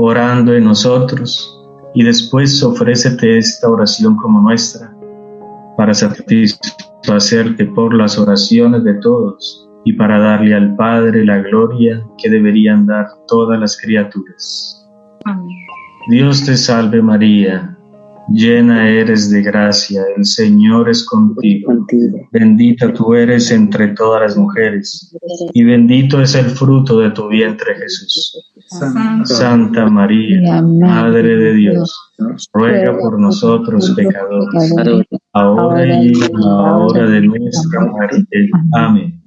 orando en nosotros, y después ofrécete esta oración como nuestra, para satisfacerte por las oraciones de todos y para darle al Padre la gloria que deberían dar todas las criaturas. Amén. Dios te salve María, llena eres de gracia, el Señor es contigo. Bendita tú eres entre todas las mujeres, y bendito es el fruto de tu vientre Jesús. Santa María, Madre de Dios, ruega por nosotros pecadores, ahora y en la hora de nuestra muerte. Amén.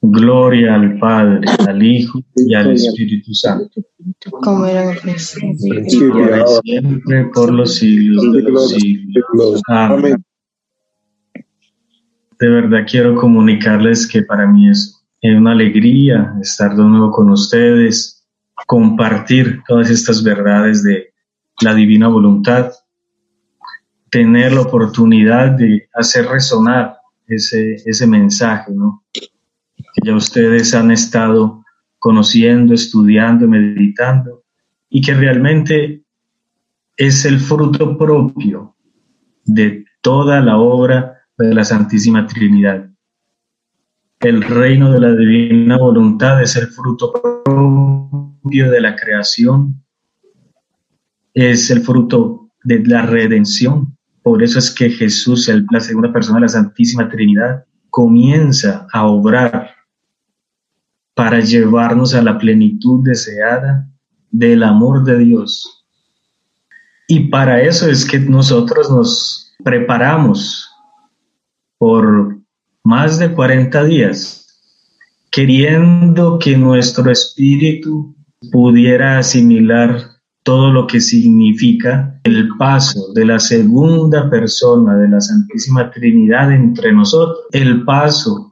Gloria al Padre, al Hijo y al Espíritu Santo, como era en el principio, ahora y siempre, por los siglos de los siglos. Amén. De verdad quiero comunicarles que para mí es una alegría estar de nuevo con ustedes, compartir todas estas verdades de la divina voluntad, tener la oportunidad de hacer resonar ese mensaje, ¿no? Que ya ustedes han estado conociendo, estudiando, meditando, y que realmente es el fruto propio de toda la obra de la Santísima Trinidad. El reino de la divina voluntad es el fruto propio de la creación, es el fruto de la redención. Por eso es que Jesús, la segunda persona de la Santísima Trinidad, comienza a obrar para llevarnos a la plenitud deseada del amor de Dios. Y para eso es que nosotros nos preparamos por más de 40 días, queriendo que nuestro espíritu pudiera asimilar todo lo que significa el paso de la segunda persona de la Santísima Trinidad entre nosotros, el paso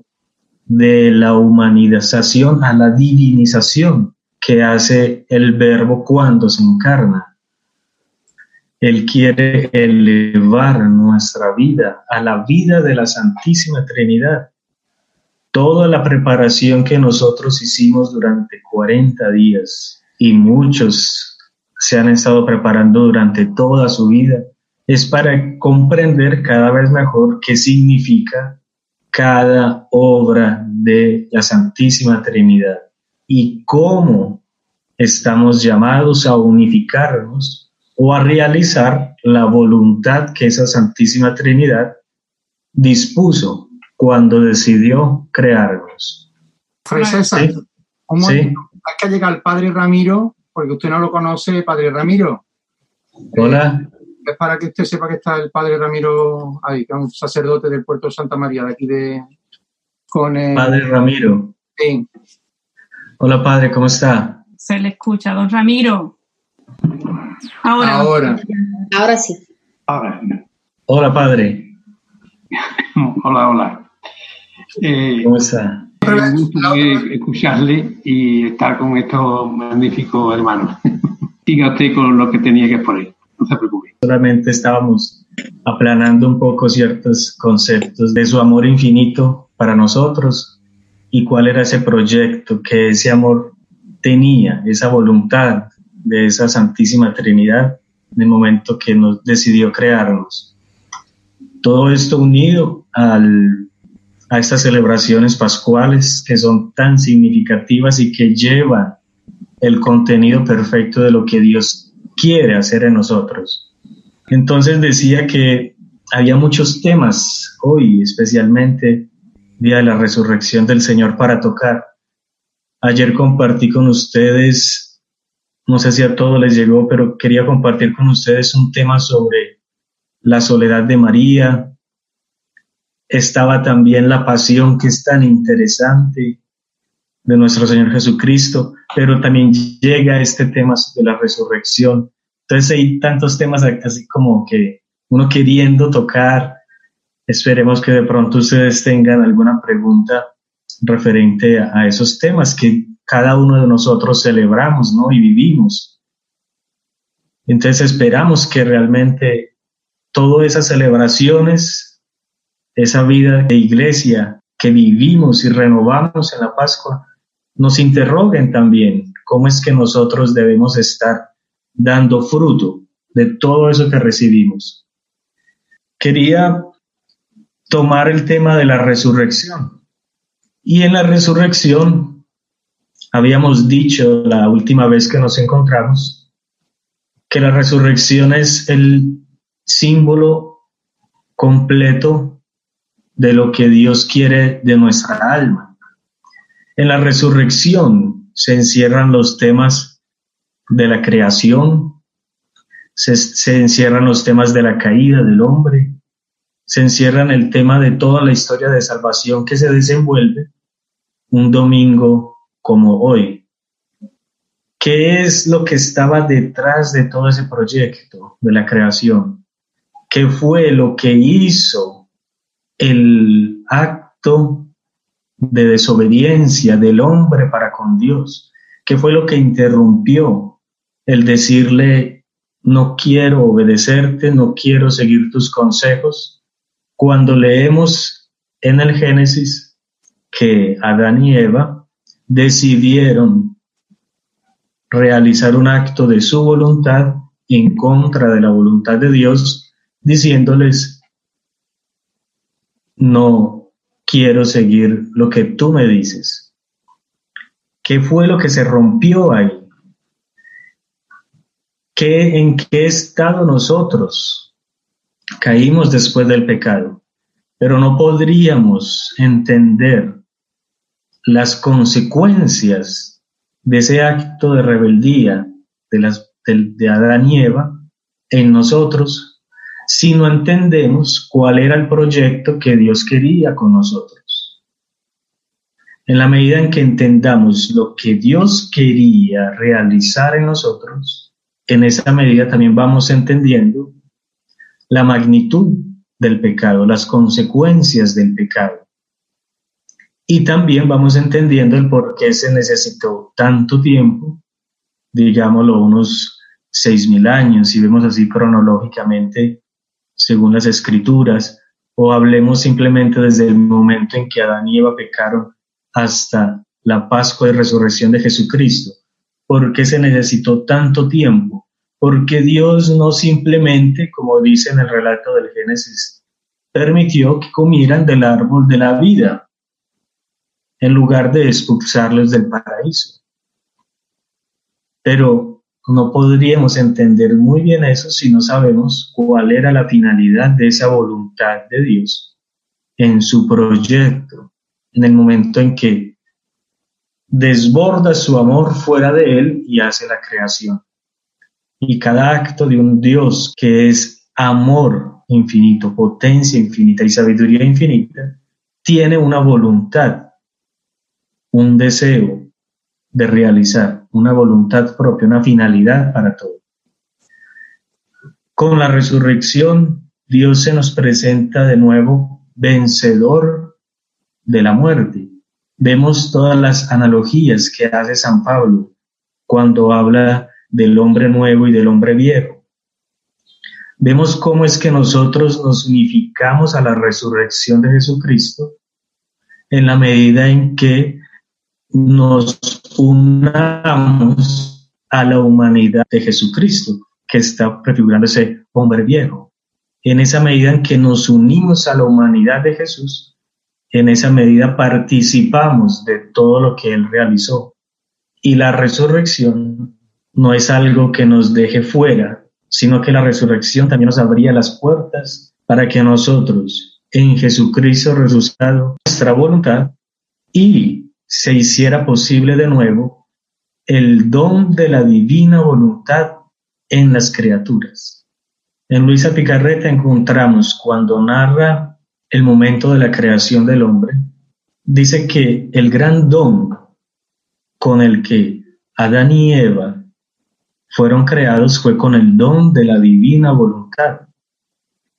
de la humanización a la divinización que hace el Verbo cuando se encarna. Él quiere elevar nuestra vida a la vida de la Santísima Trinidad. Toda la preparación que nosotros hicimos durante 40 días, y muchos se han estado preparando durante toda su vida, es para comprender cada vez mejor qué significa cada obra de la Santísima Trinidad y cómo estamos llamados a unificarnos o a realizar la voluntad que esa Santísima Trinidad dispuso cuando decidió crearnos. Fray César, ¿Sí? ¿Sí? Es que llega el Padre Ramiro, porque usted no lo conoce, Padre Ramiro. Hola. Es para que usted sepa que está el Padre Ramiro ahí, que es un sacerdote del puerto de Santa María, de aquí Padre Ramiro. Sí. Hola, Padre, ¿cómo está? Se le escucha, don Ramiro. Ahora sí. Ahora. Hola, Padre. Hola. ¿Cómo está? Un gusto escucharle y estar con estos magníficos hermanos. Siga usted con lo que tenía que exponer, no se preocupe. Solamente estábamos aplanando un poco ciertos conceptos de su amor infinito para nosotros y cuál era ese proyecto que ese amor tenía, esa voluntad de esa Santísima Trinidad en el momento que nos decidió crearnos. Todo esto unido a estas celebraciones pascuales que son tan significativas y que llevan el contenido perfecto de lo que Dios quiere hacer en nosotros. Entonces decía que había muchos temas hoy, especialmente Día de la Resurrección del Señor, para tocar. Ayer compartí con ustedes, no sé si a todos les llegó, pero quería compartir con ustedes un tema sobre la soledad de María. Estaba también la pasión, que es tan interesante, de nuestro Señor Jesucristo, pero también llega este tema de la resurrección. Entonces hay tantos temas así como que uno queriendo tocar. Esperemos que de pronto ustedes tengan alguna pregunta referente a esos temas que cada uno de nosotros celebramos, ¿no? Y vivimos. Entonces esperamos que realmente todas esas celebraciones, esa vida de iglesia que vivimos y renovamos en la Pascua, nos interroguen también cómo es que nosotros debemos estar dando fruto de todo eso que recibimos. Quería tomar el tema de la resurrección. Y en la resurrección, habíamos dicho la última vez que nos encontramos, que la resurrección es el símbolo completo de lo que Dios quiere de nuestra alma. En la resurrección se encierran los temas de la creación, se encierran los temas de la caída del hombre, se encierran el tema de toda la historia de salvación que se desenvuelve un domingo como hoy. ¿Qué es lo que estaba detrás de todo ese proyecto de la creación? ¿Qué fue lo que hizo el acto de desobediencia del hombre para con Dios? ¿Qué fue lo que interrumpió el decirle, no quiero obedecerte, no quiero seguir tus consejos? Cuando leemos en el Génesis que Adán y Eva decidieron realizar un acto de su voluntad en contra de la voluntad de Dios, diciéndoles, no quiero seguir lo que tú me dices. ¿Qué fue lo que se rompió ahí? ¿En qué estado nosotros caímos después del pecado? Pero no podríamos entender las consecuencias de ese acto de rebeldía de Adán y Eva en nosotros si no entendemos cuál era el proyecto que Dios quería con nosotros. En la medida en que entendamos lo que Dios quería realizar en nosotros, en esa medida también vamos entendiendo la magnitud del pecado, las consecuencias del pecado. Y también vamos entendiendo el por qué se necesitó tanto tiempo, digámoslo unos 6.000 años, si vemos así cronológicamente, según las Escrituras, o hablemos simplemente desde el momento en que Adán y Eva pecaron hasta la Pascua y resurrección de Jesucristo. ¿Por qué se necesitó tanto tiempo? Porque Dios no simplemente, como dice en el relato del Génesis, permitió que comieran del árbol de la vida, en lugar de expulsarlos del paraíso. Pero no podríamos entender muy bien eso si no sabemos cuál era la finalidad de esa voluntad de Dios en su proyecto, en el momento en que desborda su amor fuera de él y hace la creación. Y cada acto de un Dios que es amor infinito, potencia infinita y sabiduría infinita, tiene una voluntad, un deseo de realizar, una voluntad propia, una finalidad para todo. Con la resurrección, Dios se nos presenta de nuevo vencedor de la muerte. Vemos todas las analogías que hace San Pablo cuando habla del hombre nuevo y del hombre viejo. Vemos cómo es que nosotros nos unificamos a la resurrección de Jesucristo en la medida en que nos unamos a la humanidad de Jesucristo, que está prefigurando ese hombre viejo. En esa medida en que nos unimos a la humanidad de Jesús, en esa medida participamos de todo lo que Él realizó. Y la resurrección no es algo que nos deje fuera, sino que la resurrección también nos abría las puertas para que nosotros, en Jesucristo resucitado, nuestra voluntad y se hiciera posible de nuevo el don de la divina voluntad en las criaturas. En Luisa Picarreta encontramos, cuando narra el momento de la creación del hombre, dice que el gran don con el que Adán y Eva fueron creados fue con el don de la divina voluntad.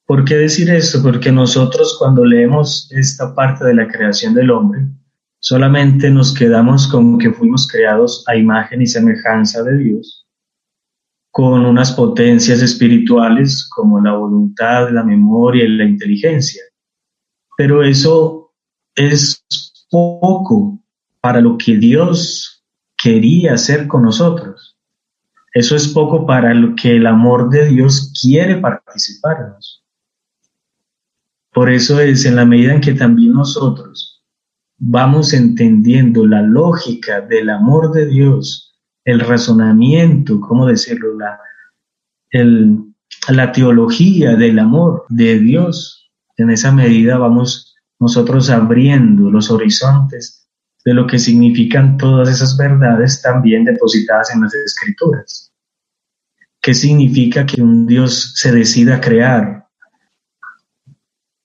¿Por qué decir esto? Porque nosotros, cuando leemos esta parte de la creación del hombre, solamente nos quedamos con que fuimos creados a imagen y semejanza de Dios, con unas potencias espirituales como la voluntad, la memoria y la inteligencia. Pero eso es poco para lo que Dios quería hacer con nosotros. Eso es poco para lo que el amor de Dios quiere participarnos. Por eso es en la medida en que también nosotros vamos entendiendo la lógica del amor de Dios, el razonamiento, ¿cómo decirlo? La teología del amor de Dios, en esa medida vamos nosotros abriendo los horizontes de lo que significan todas esas verdades también depositadas en las Escrituras. ¿Qué significa que un Dios se decida crear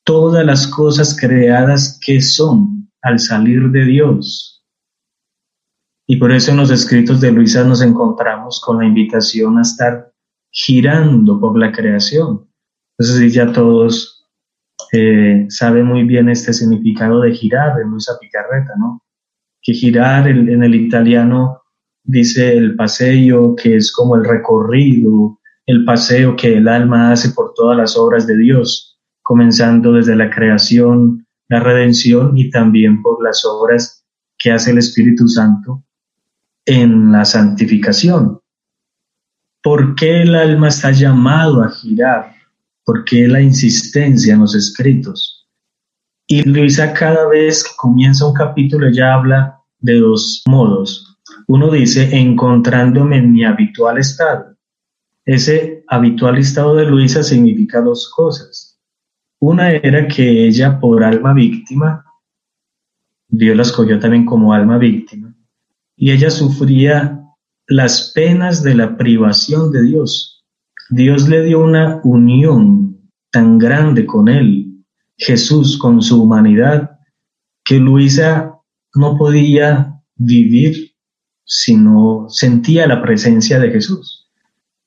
todas las cosas creadas que son al salir de Dios? Y por eso en los escritos de Luisa nos encontramos con la invitación a estar girando por la creación. Entonces ya todos saben muy bien este significado de girar en Luisa Picarreta, ¿no? Que girar en el italiano dice el paseo, que es como el recorrido, el paseo que el alma hace por todas las obras de Dios, comenzando desde la creación, la redención y también por las obras que hace el Espíritu Santo en la santificación. ¿Por qué el alma está llamado a girar? ¿Por qué la insistencia en los escritos? Y Luisa, cada vez que comienza un capítulo, ella habla de dos modos. Uno dice, encontrándome en mi habitual estado. Ese habitual estado de Luisa significa dos cosas. Una era que ella, por alma víctima, Dios la escogió también como alma víctima, y ella sufría las penas de la privación de Dios. Dios le dio una unión tan grande con él, Jesús con su humanidad, que Luisa no podía vivir si no sentía la presencia de Jesús.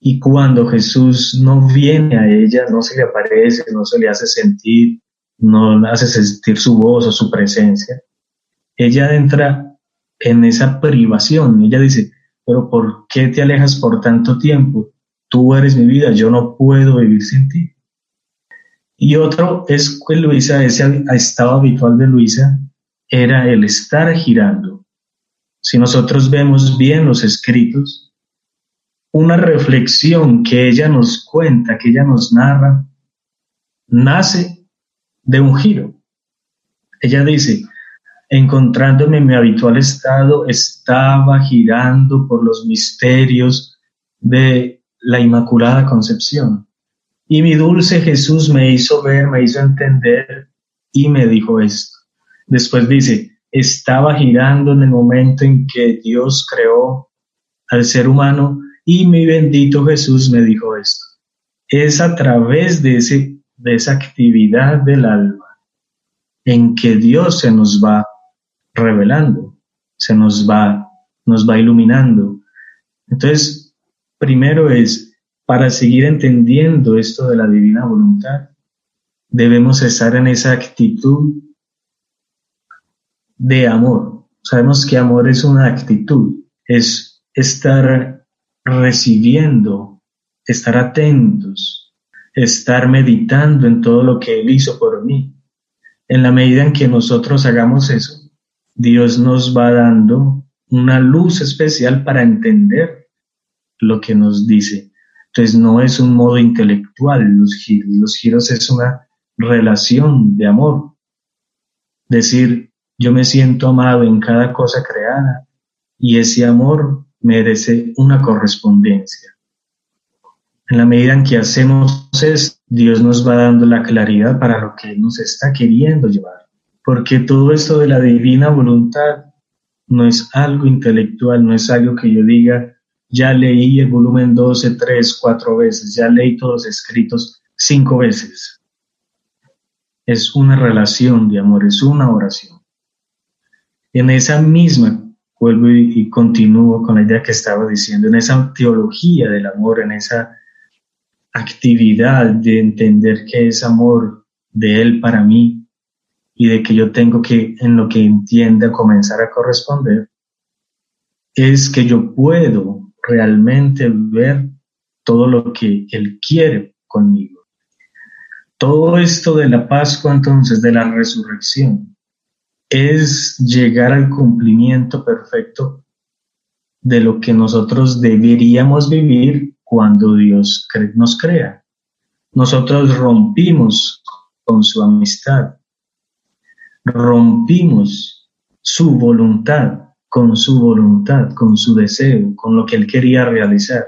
Y cuando Jesús no viene a ella, no se le aparece, no se le hace sentir, no le hace sentir su voz o su presencia, ella entra en esa privación. Ella dice, pero ¿por qué te alejas por tanto tiempo? Tú eres mi vida, yo no puedo vivir sin ti. Y otro es que Luisa, ese estado habitual de Luisa, era el estar girando. Si nosotros vemos bien los escritos, una reflexión que ella nos cuenta, que ella nos narra, nace de un giro. Ella dice, encontrándome en mi habitual estado, estaba girando por los misterios de la Inmaculada Concepción. Y mi dulce Jesús me hizo ver, me hizo entender y me dijo esto. Después dice, estaba girando en el momento en que Dios creó al ser humano y mi bendito Jesús me dijo esto. Es a través de esa actividad del alma en que Dios se nos va revelando, nos va iluminando. Entonces, primero es, para seguir entendiendo esto de la divina voluntad, debemos estar en esa actitud de amor. Sabemos que amor es una actitud, es estar recibiendo, estar atentos, estar meditando en todo lo que Él hizo por mí. En la medida en que nosotros hagamos eso, Dios nos va dando una luz especial para entender lo que nos dice. Entonces no es un modo intelectual los giros es una relación de amor. Decir, yo me siento amado en cada cosa creada y ese amor merece una correspondencia. En la medida en que hacemos eso, Dios nos va dando la claridad para lo que nos está queriendo llevar. Porque todo esto de la divina voluntad no es algo intelectual, no es algo que yo diga, ya leí el volumen 12, 3, 4 veces, ya leí todos los escritos 5 veces. Es una relación de amor, es una oración. En esa misma, vuelvo y continúo con la idea que estaba diciendo, en esa teología del amor, en esa actividad de entender que es amor de Él para mí y de que yo tengo que, en lo que entienda, comenzar a corresponder, es que yo puedo realmente ver todo lo que Él quiere conmigo. Todo esto de la Pascua, entonces, de la resurrección, es llegar al cumplimiento perfecto de lo que nosotros deberíamos vivir cuando Dios nos crea. Nosotros rompimos con su amistad, rompimos su voluntad, con su deseo, con lo que Él quería realizar.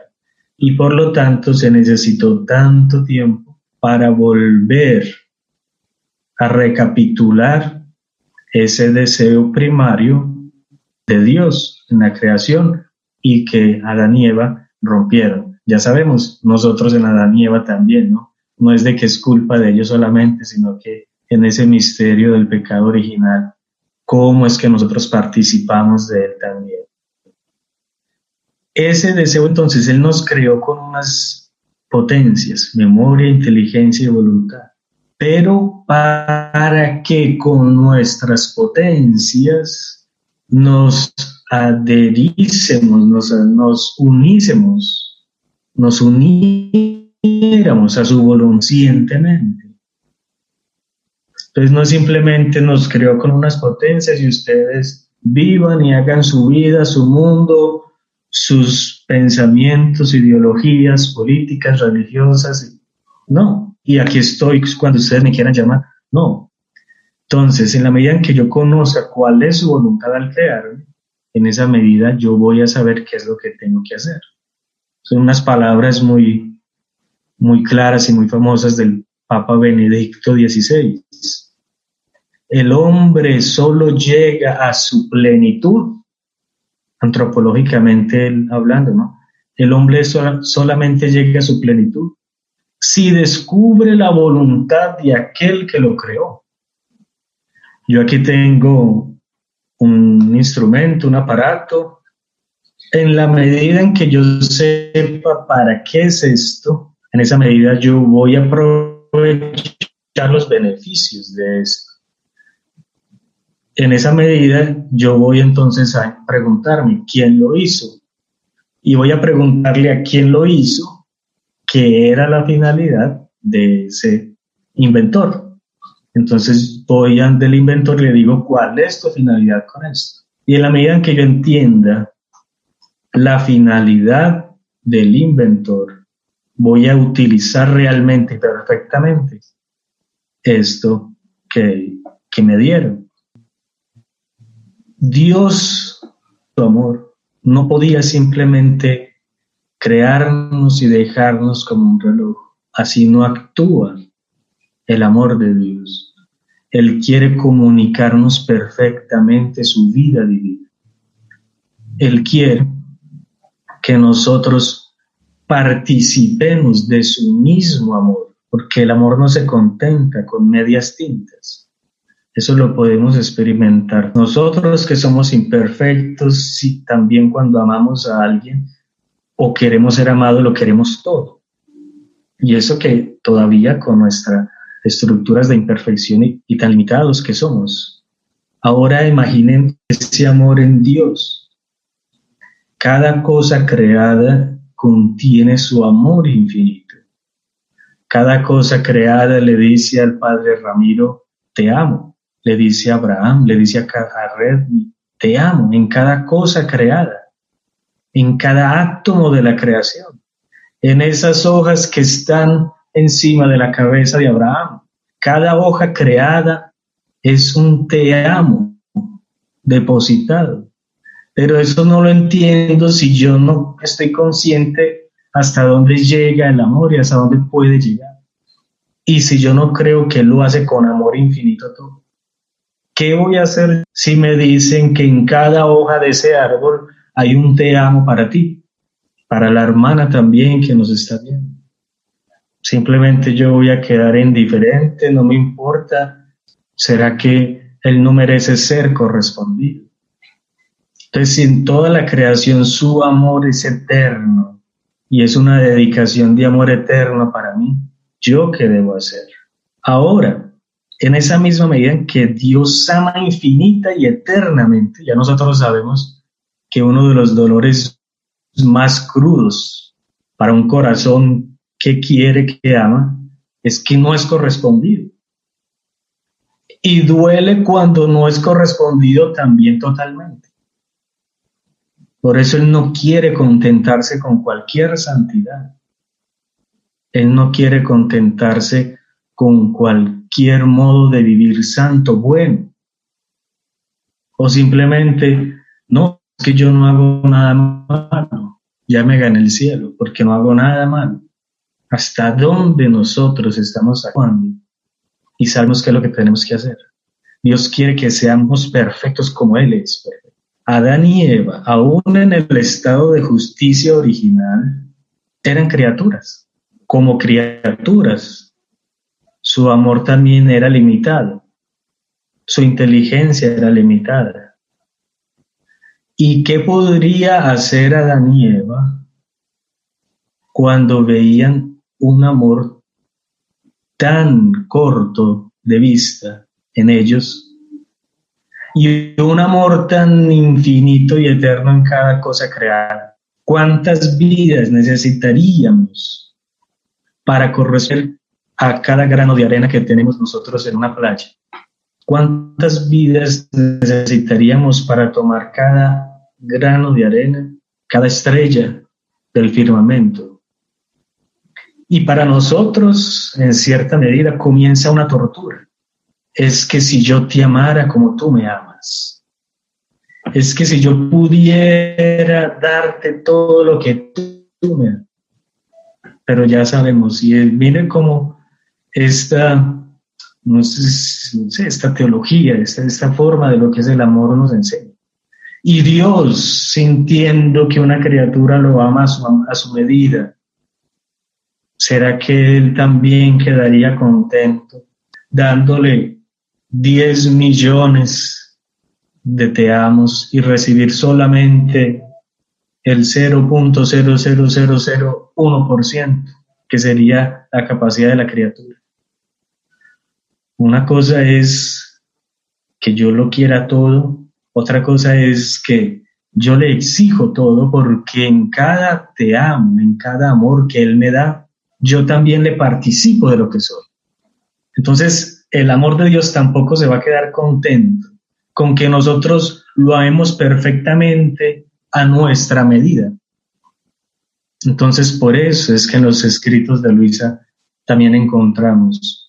Y por lo tanto se necesitó tanto tiempo para volver a recapitular ese deseo primario de Dios en la creación y que Adán y Eva rompieron. Ya sabemos, nosotros en Adán y Eva también, ¿no? No es de que es culpa de ellos solamente, sino que en ese misterio del pecado original, cómo es que nosotros participamos de él también. Ese deseo, entonces, Él nos creó con unas potencias, memoria, inteligencia y voluntad. Pero para que con nuestras potencias nos adherísemos, nos uniéramos a su voluntad conscientemente. Entonces no simplemente nos creó con unas potencias y ustedes vivan y hagan su vida, su mundo, sus pensamientos, ideologías, políticas, religiosas. No, y aquí estoy cuando ustedes me quieran llamar. No. Entonces, en la medida en que yo conozca cuál es su voluntad al crearme, en esa medida yo voy a saber qué es lo que tengo que hacer. Son unas palabras muy, muy claras y muy famosas del Papa Benedicto XVI. El hombre solo llega a su plenitud, antropológicamente hablando, ¿no? El hombre solamente llega a su plenitud si descubre la voluntad de aquel que lo creó. Yo aquí tengo un instrumento, un aparato. En la medida en que yo sepa para qué es esto, en esa medida yo voy a aprovechar los beneficios de esto. En esa medida yo voy entonces a preguntarme quién lo hizo y voy a preguntarle a quién lo hizo qué era la finalidad de ese inventor. Entonces voy ante el inventor y le digo cuál es tu finalidad con esto. Y en la medida en que yo entienda la finalidad del inventor, voy a utilizar realmente y perfectamente esto que me dieron. Dios, su amor, no podía simplemente crearnos y dejarnos como un reloj. Así no actúa el amor de Dios. Él quiere comunicarnos perfectamente su vida divina. Él quiere que nosotros participemos de su mismo amor, porque el amor no se contenta con medias tintas. Eso lo podemos experimentar nosotros que somos imperfectos, sí, también cuando amamos a alguien o queremos ser amados, lo queremos todo. Y eso que todavía con nuestras estructuras de imperfección y tan limitados que somos. Ahora imaginen ese amor en Dios. Cada cosa creada contiene su amor infinito. Cada cosa creada le dice al padre Ramiro, te amo. Le dice a Abraham, le dice a Red, te amo, en cada cosa creada, en cada átomo de la creación, en esas hojas que están encima de la cabeza de Abraham. Cada hoja creada es un te amo depositado. Pero eso no lo entiendo si yo no estoy consciente hasta dónde llega el amor y hasta dónde puede llegar. Y si yo no creo que Él lo hace con amor infinito todo. ¿Qué voy a hacer si me dicen que en cada hoja de ese árbol hay un te amo para ti? Para la hermana también que nos está viendo. Simplemente yo voy a quedar indiferente, no me importa. ¿Será que Él no merece ser correspondido? Entonces, si en toda la creación su amor es eterno y es una dedicación de amor eterno para mí, ¿yo qué debo hacer? Ahora, en esa misma medida en que Dios ama infinita y eternamente, ya nosotros sabemos que uno de los dolores más crudos para un corazón que quiere, que ama, es que no es correspondido. Y duele cuando no es correspondido también totalmente. Por eso Él no quiere contentarse con cualquier santidad. Él no quiere contentarse con cualquier modo de vivir santo, bueno. O simplemente, no, es que yo no hago nada malo, ya me gané el cielo, porque no hago nada malo. ¿Hasta dónde nosotros estamos actuando? Y sabemos qué es lo que tenemos que hacer. Dios quiere que seamos perfectos como Él es perfecto. Adán y Eva, aún en el estado de justicia original, eran criaturas. Como criaturas, su amor también era limitado. Su inteligencia era limitada. ¿Y qué podría hacer Adán y Eva cuando veían un amor tan corto de vista en ellos y un amor tan infinito y eterno en cada cosa creada? ¿Cuántas vidas necesitaríamos para corresponder a cada grano de arena que tenemos nosotros en una playa? ¿Cuántas vidas necesitaríamos para tomar cada grano de arena, cada estrella del firmamento? Y para nosotros, en cierta medida, comienza una tortura. Es que si yo te amara como tú me amas, es que si yo pudiera darte todo lo que tú me das. Pero ya sabemos, y miren cómo no sé, esta teología, esta forma de lo que es el amor nos enseña. Y Dios, sintiendo que una criatura lo ama a su medida, ¿será que Él también quedaría contento dándole 10 millones de te amos y recibir solamente el 0.00001%, que sería la capacidad de la criatura? Una cosa es que yo lo quiera todo, otra cosa es que yo le exijo todo, porque en cada te amo, en cada amor que Él me da, yo también le participo de lo que soy. Entonces, el amor de Dios tampoco se va a quedar contento con que nosotros lo amemos perfectamente a nuestra medida. Entonces, por eso es que en los escritos de Luisa también encontramos,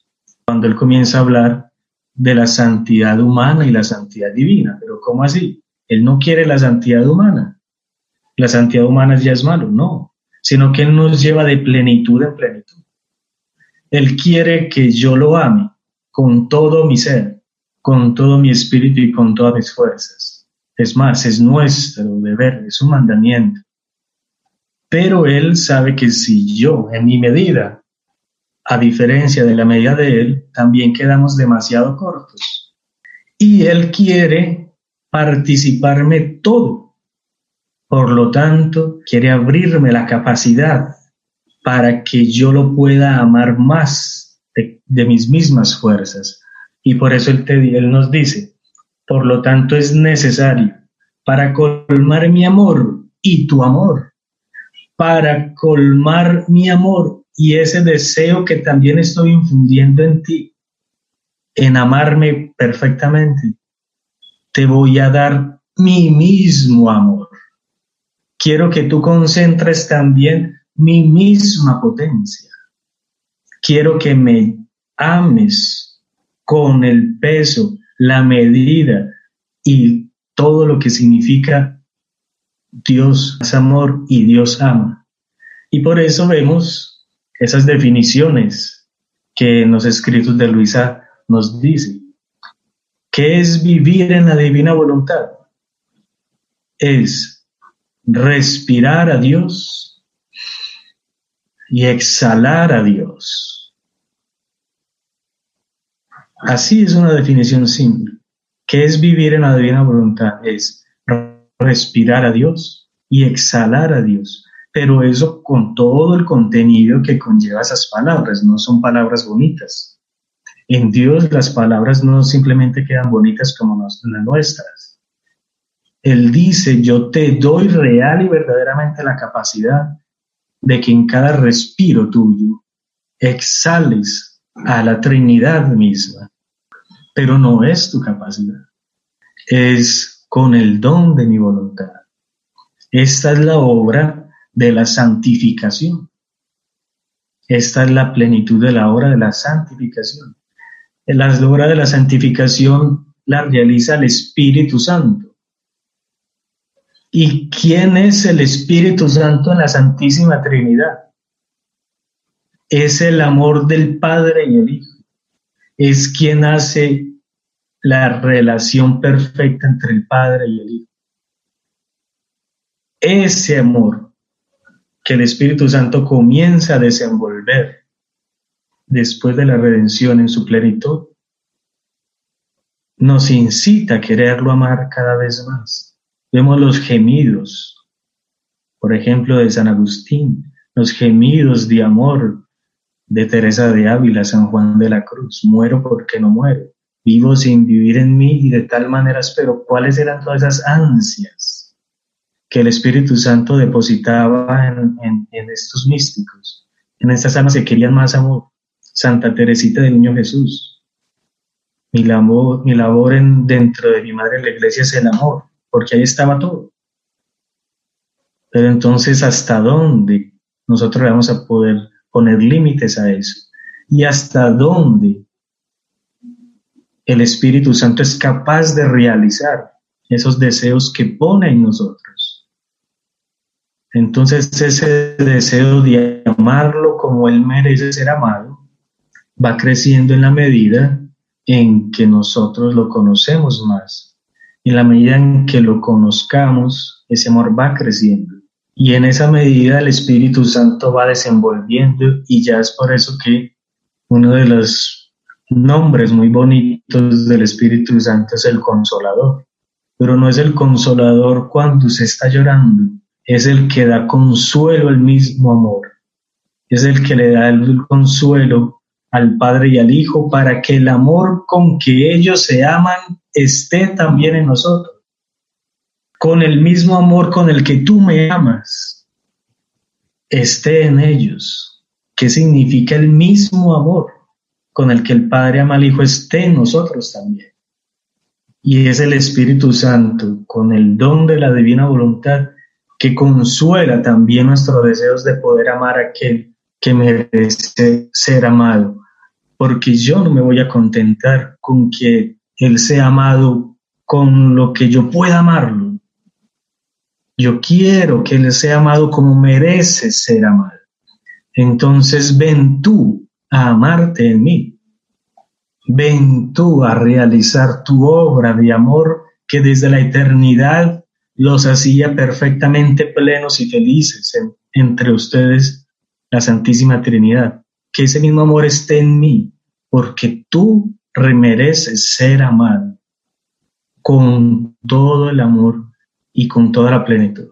cuando él comienza a hablar de la santidad humana y la santidad divina. Pero ¿cómo así? Él no quiere la santidad humana. La santidad humana ya es malo, no, sino que Él nos lleva de plenitud en plenitud. Él quiere que yo lo ame con todo mi ser, con todo mi espíritu y con todas mis fuerzas. Es más, es nuestro deber, es un mandamiento. Pero Él sabe que si yo, en mi medida, a diferencia de la medida de Él, también quedamos demasiado cortos. Y Él quiere participarme todo. Por lo tanto, quiere abrirme la capacidad para que yo lo pueda amar más de mis mismas fuerzas. Y por eso Él nos dice, por lo tanto es necesario, para colmar mi amor y tu amor, para colmar mi amor y ese deseo que también estoy infundiendo en ti, en amarme perfectamente, te voy a dar mi mismo amor. Quiero que tú concentres también mi misma potencia. Quiero que me ames con el peso, la medida y todo lo que significa Dios es amor y Dios ama. Y por eso vemos esas definiciones que en los escritos de Luisa nos dice. ¿Qué es vivir en la divina voluntad? Es respirar a Dios y exhalar a Dios. Así es una definición simple. ¿Qué es vivir en la divina voluntad? Es respirar a Dios y exhalar a Dios. Pero eso con todo el contenido que conlleva esas palabras, no son palabras bonitas. En Dios las palabras no simplemente quedan bonitas como las nuestras. Él dice, yo te doy real y verdaderamente la capacidad de que en cada respiro tuyo exhales a la Trinidad misma. Pero no es tu capacidad, es con el don de mi voluntad. Esta es la obra de la santificación. Esta es la plenitud de la obra de la santificación. La obra de la santificación la realiza el Espíritu Santo. ¿Y quién es el Espíritu Santo en la Santísima Trinidad? Es el amor del Padre y el Hijo. Es quien hace la relación perfecta entre el Padre y el Hijo. Ese amor que el Espíritu Santo comienza a desenvolver después de la redención en su plenitud, nos incita a quererlo amar cada vez más. Vemos los gemidos, por ejemplo, de San Agustín, los gemidos de amor de Teresa de Ávila, San Juan de la Cruz. Muero porque no muero, vivo sin vivir en mí y de tal manera espero. ¿Cuáles eran todas esas ansias que el Espíritu Santo depositaba en estos místicos, en estas almas que querían más amor? Santa Teresita del Niño Jesús. Mi labor dentro de mi madre en la iglesia es el amor, porque ahí estaba todo. Pero entonces, ¿hasta dónde nosotros vamos a poder poner límites a eso? ¿Y hasta dónde el Espíritu Santo es capaz de realizar esos deseos que pone en nosotros? Entonces, ese deseo de amarlo como Él merece ser amado va creciendo en la medida en que nosotros lo conocemos más. En la medida en que lo conozcamos, ese amor va creciendo. Y en esa medida el Espíritu Santo va desenvolviendo, y ya es por eso que uno de los nombres muy bonitos del Espíritu Santo es el Consolador. Pero no es el Consolador cuando se está llorando, es el que da consuelo al mismo amor. Es el que le da el consuelo al Padre y al Hijo para que el amor con que ellos se aman esté también en nosotros. Con el mismo amor con el que tú me amas, esté en ellos. ¿Qué significa el mismo amor con el que el Padre ama al Hijo esté en nosotros también? Y es el Espíritu Santo, con el don de la divina voluntad, que consuela también nuestros deseos de poder amar a aquel que merece ser amado. Porque yo no me voy a contentar con que Él sea amado con lo que yo pueda amarlo. Yo quiero que Él sea amado como merece ser amado. Entonces ven tú a amarte en mí. Ven tú a realizar tu obra de amor que desde la eternidad los hacía perfectamente plenos y felices entre ustedes, la Santísima Trinidad. Que ese mismo amor esté en mí, porque tú mereces ser amado con todo el amor y con toda la plenitud.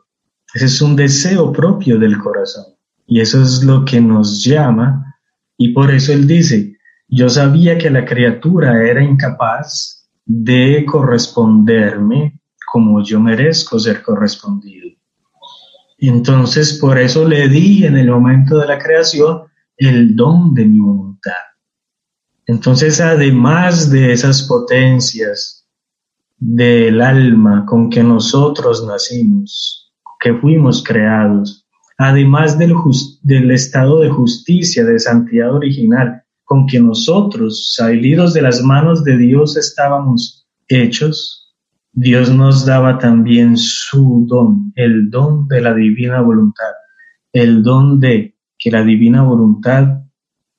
Ese es un deseo propio del corazón, y eso es lo que nos llama, y por eso Él dice: yo sabía que la criatura era incapaz de corresponderme como yo merezco ser correspondido. Entonces, por eso le di en el momento de la creación el don de mi voluntad. Entonces, además de esas potencias del alma con que nosotros nacimos, que fuimos creados, además del estado de justicia, de santidad original, con que nosotros, salidos de las manos de Dios, estábamos hechos, Dios nos daba también su don, el don de la divina voluntad, el don de que la divina voluntad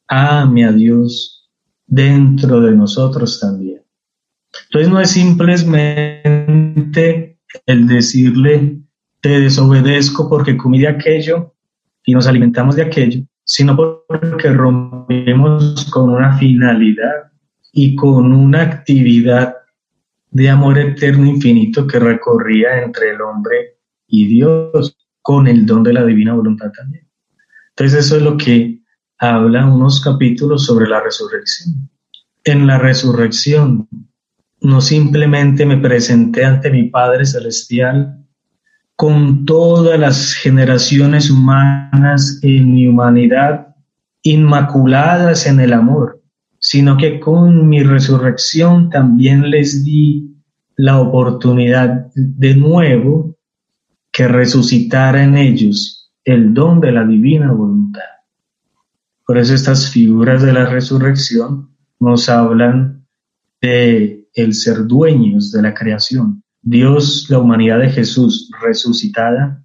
ame a Dios dentro de nosotros también. Entonces no es simplemente el decirle: te desobedezco porque comí de aquello y nos alimentamos de aquello, sino porque rompemos con una finalidad y con una actividad de amor eterno infinito que recorría entre el hombre y Dios, con el don de la divina voluntad también. Entonces eso es lo que habla unos capítulos sobre la resurrección. En la resurrección no simplemente me presenté ante mi Padre Celestial con todas las generaciones humanas en mi humanidad inmaculadas en el amor, sino que con mi resurrección también les di la oportunidad de nuevo que resucitara en ellos el don de la divina voluntad. Por eso estas figuras de la resurrección nos hablan de el ser dueños de la creación. Dios, la humanidad de Jesús resucitada,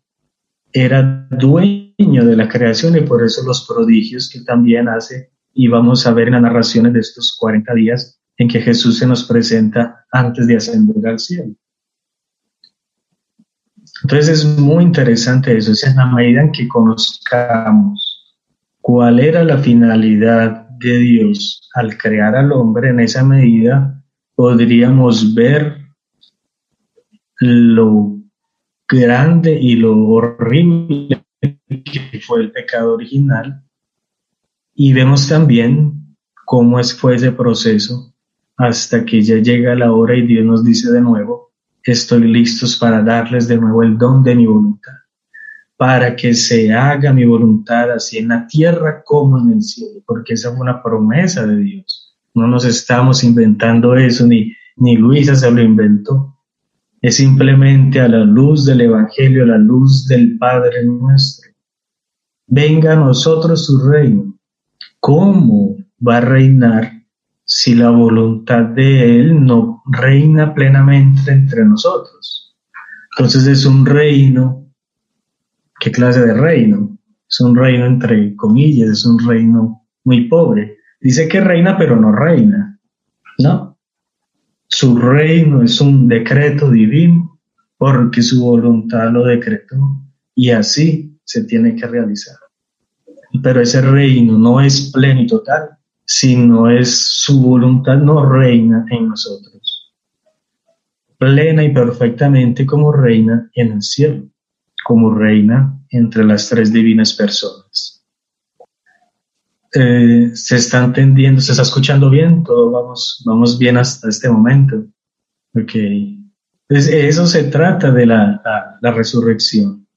era dueño de la creación, y por eso los prodigios que también hace, y vamos a ver en las narraciones de estos 40 días en que Jesús se nos presenta antes de ascender al cielo. Entonces es muy interesante eso, es en la medida en que conozcamos cuál era la finalidad de Dios al crear al hombre, en esa medida podríamos ver lo grande y lo horrible que fue el pecado original, y vemos también cómo fue ese proceso hasta que ya llega la hora y Dios nos dice de nuevo: estoy listos para darles de nuevo el don de mi voluntad, para que se haga mi voluntad así en la tierra como en el cielo, porque esa fue una promesa de Dios. No nos estamos inventando eso, ni Luisa se lo inventó. Es simplemente a la luz del Evangelio, a la luz del Padre nuestro. Venga a nosotros su reino. ¿Cómo va a reinar si la voluntad de Él no reina plenamente entre nosotros? Entonces es un reino. ¿Qué clase de reino? Es un reino entre comillas, es un reino muy pobre. Dice que reina, pero no reina, ¿no? Su reino es un decreto divino porque su voluntad lo decretó y así se tiene que realizar. Pero ese reino no es pleno y total, sino es su voluntad no reina en nosotros, plena y perfectamente como reina en el cielo, como reina entre las tres divinas personas. ¿Se está entendiendo? ¿Se está escuchando bien? Todo vamos bien hasta este momento. Okay. Entonces, eso se trata de la resurrección.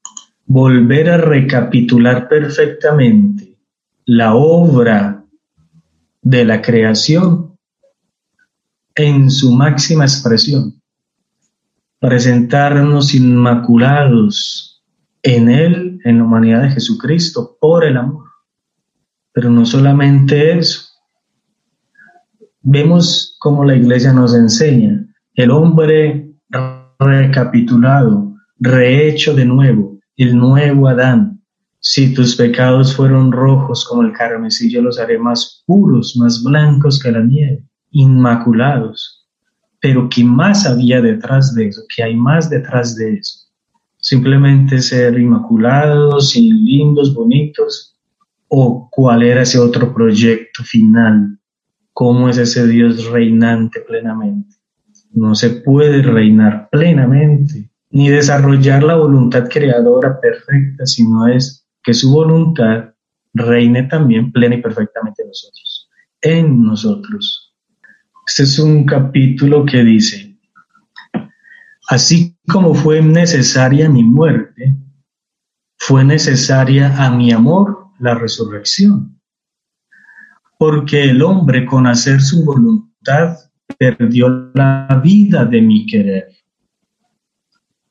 Volver a recapitular perfectamente la obra de la creación en su máxima expresión. Presentarnos inmaculados en Él, en la humanidad de Jesucristo, por el amor. Pero no solamente eso. Vemos cómo la Iglesia nos enseña. El hombre recapitulado, rehecho de nuevo, el nuevo Adán. Si tus pecados fueron rojos como el carmesí, yo los haré más puros, más blancos que la nieve, inmaculados. Pero ¿qué más había detrás de eso? ¿Qué hay más detrás de eso? ¿Simplemente ser inmaculados y lindos, bonitos? ¿O cuál era ese otro proyecto final? ¿Cómo es ese Dios reinante plenamente? No se puede reinar plenamente, ni desarrollar la voluntad creadora perfecta, sino es que su voluntad reine también plena y perfectamente en nosotros. Este es un capítulo que dice: así como fue necesaria mi muerte, fue necesaria a mi amor la resurrección, porque el hombre con hacer su voluntad perdió la vida de mi querer,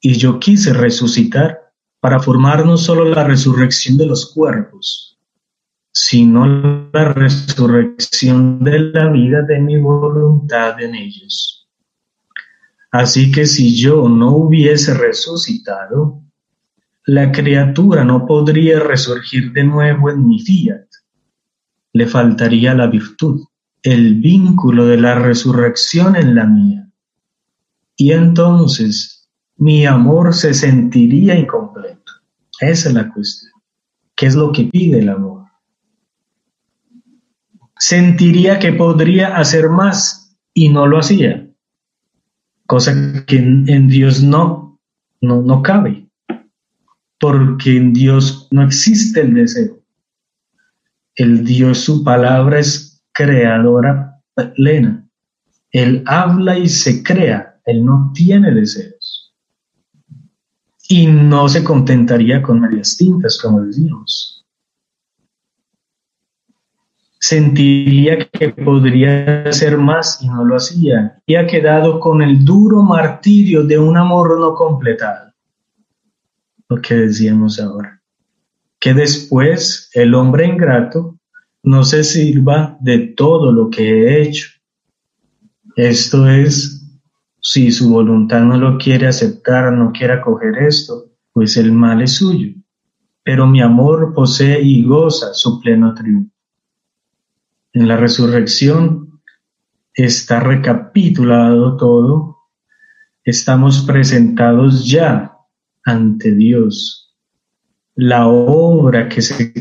y yo quise resucitar para formar no solo la resurrección de los cuerpos, sino la resurrección de la vida de mi voluntad en ellos. Así que si yo no hubiese resucitado, la criatura no podría resurgir de nuevo en mi fiat. Le faltaría la virtud, el vínculo de la resurrección en la mía. Y entonces mi amor se sentiría incompleto. Esa es la cuestión. ¿Qué es lo que pide el amor? Sentiría que podría hacer más y no lo hacía. Cosa que en Dios no cabe. Porque en Dios no existe el deseo. El Dios, su palabra es creadora plena. Él habla y se crea. Él no tiene deseos. Y no se contentaría con medias tintas, como decíamos. Sentiría que podría hacer más y no lo hacía. Y ha quedado con el duro martirio de un amor no completado. lo que decíamos ahora, que después el hombre ingrato no se sirva de todo lo que he hecho. Esto es, si su voluntad no lo quiere aceptar, no quiere acoger esto, pues el mal es suyo. Pero mi amor posee y goza su pleno triunfo. En la resurrección está recapitulado todo. Estamos presentados ya ante Dios. La obra que se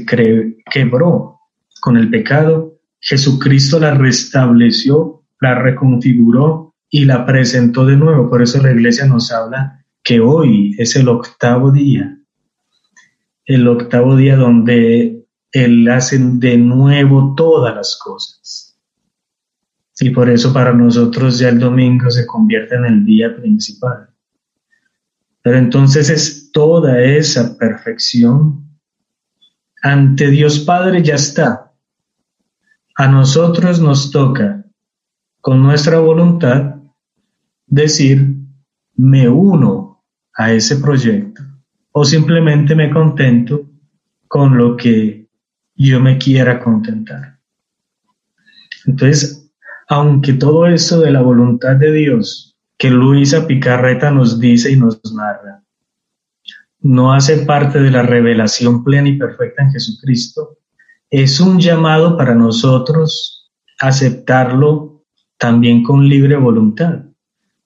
quebró con el pecado, Jesucristo la restableció, la reconfiguró y la presentó de nuevo. Por eso la iglesia nos habla que hoy es el octavo día donde Él hace de nuevo todas las cosas. Y por eso para nosotros ya el domingo se convierte en el día principal. Pero entonces es toda esa perfección. Ante Dios Padre ya está. A nosotros nos toca, con nuestra voluntad, decir, me uno a ese proyecto, o simplemente me contento con lo que yo me quiera contentar. Entonces, aunque todo eso de la voluntad de Dios, que Luisa Picarreta nos dice y nos narra, no hace parte de la revelación plena y perfecta en Jesucristo, es un llamado para nosotros aceptarlo también con libre voluntad.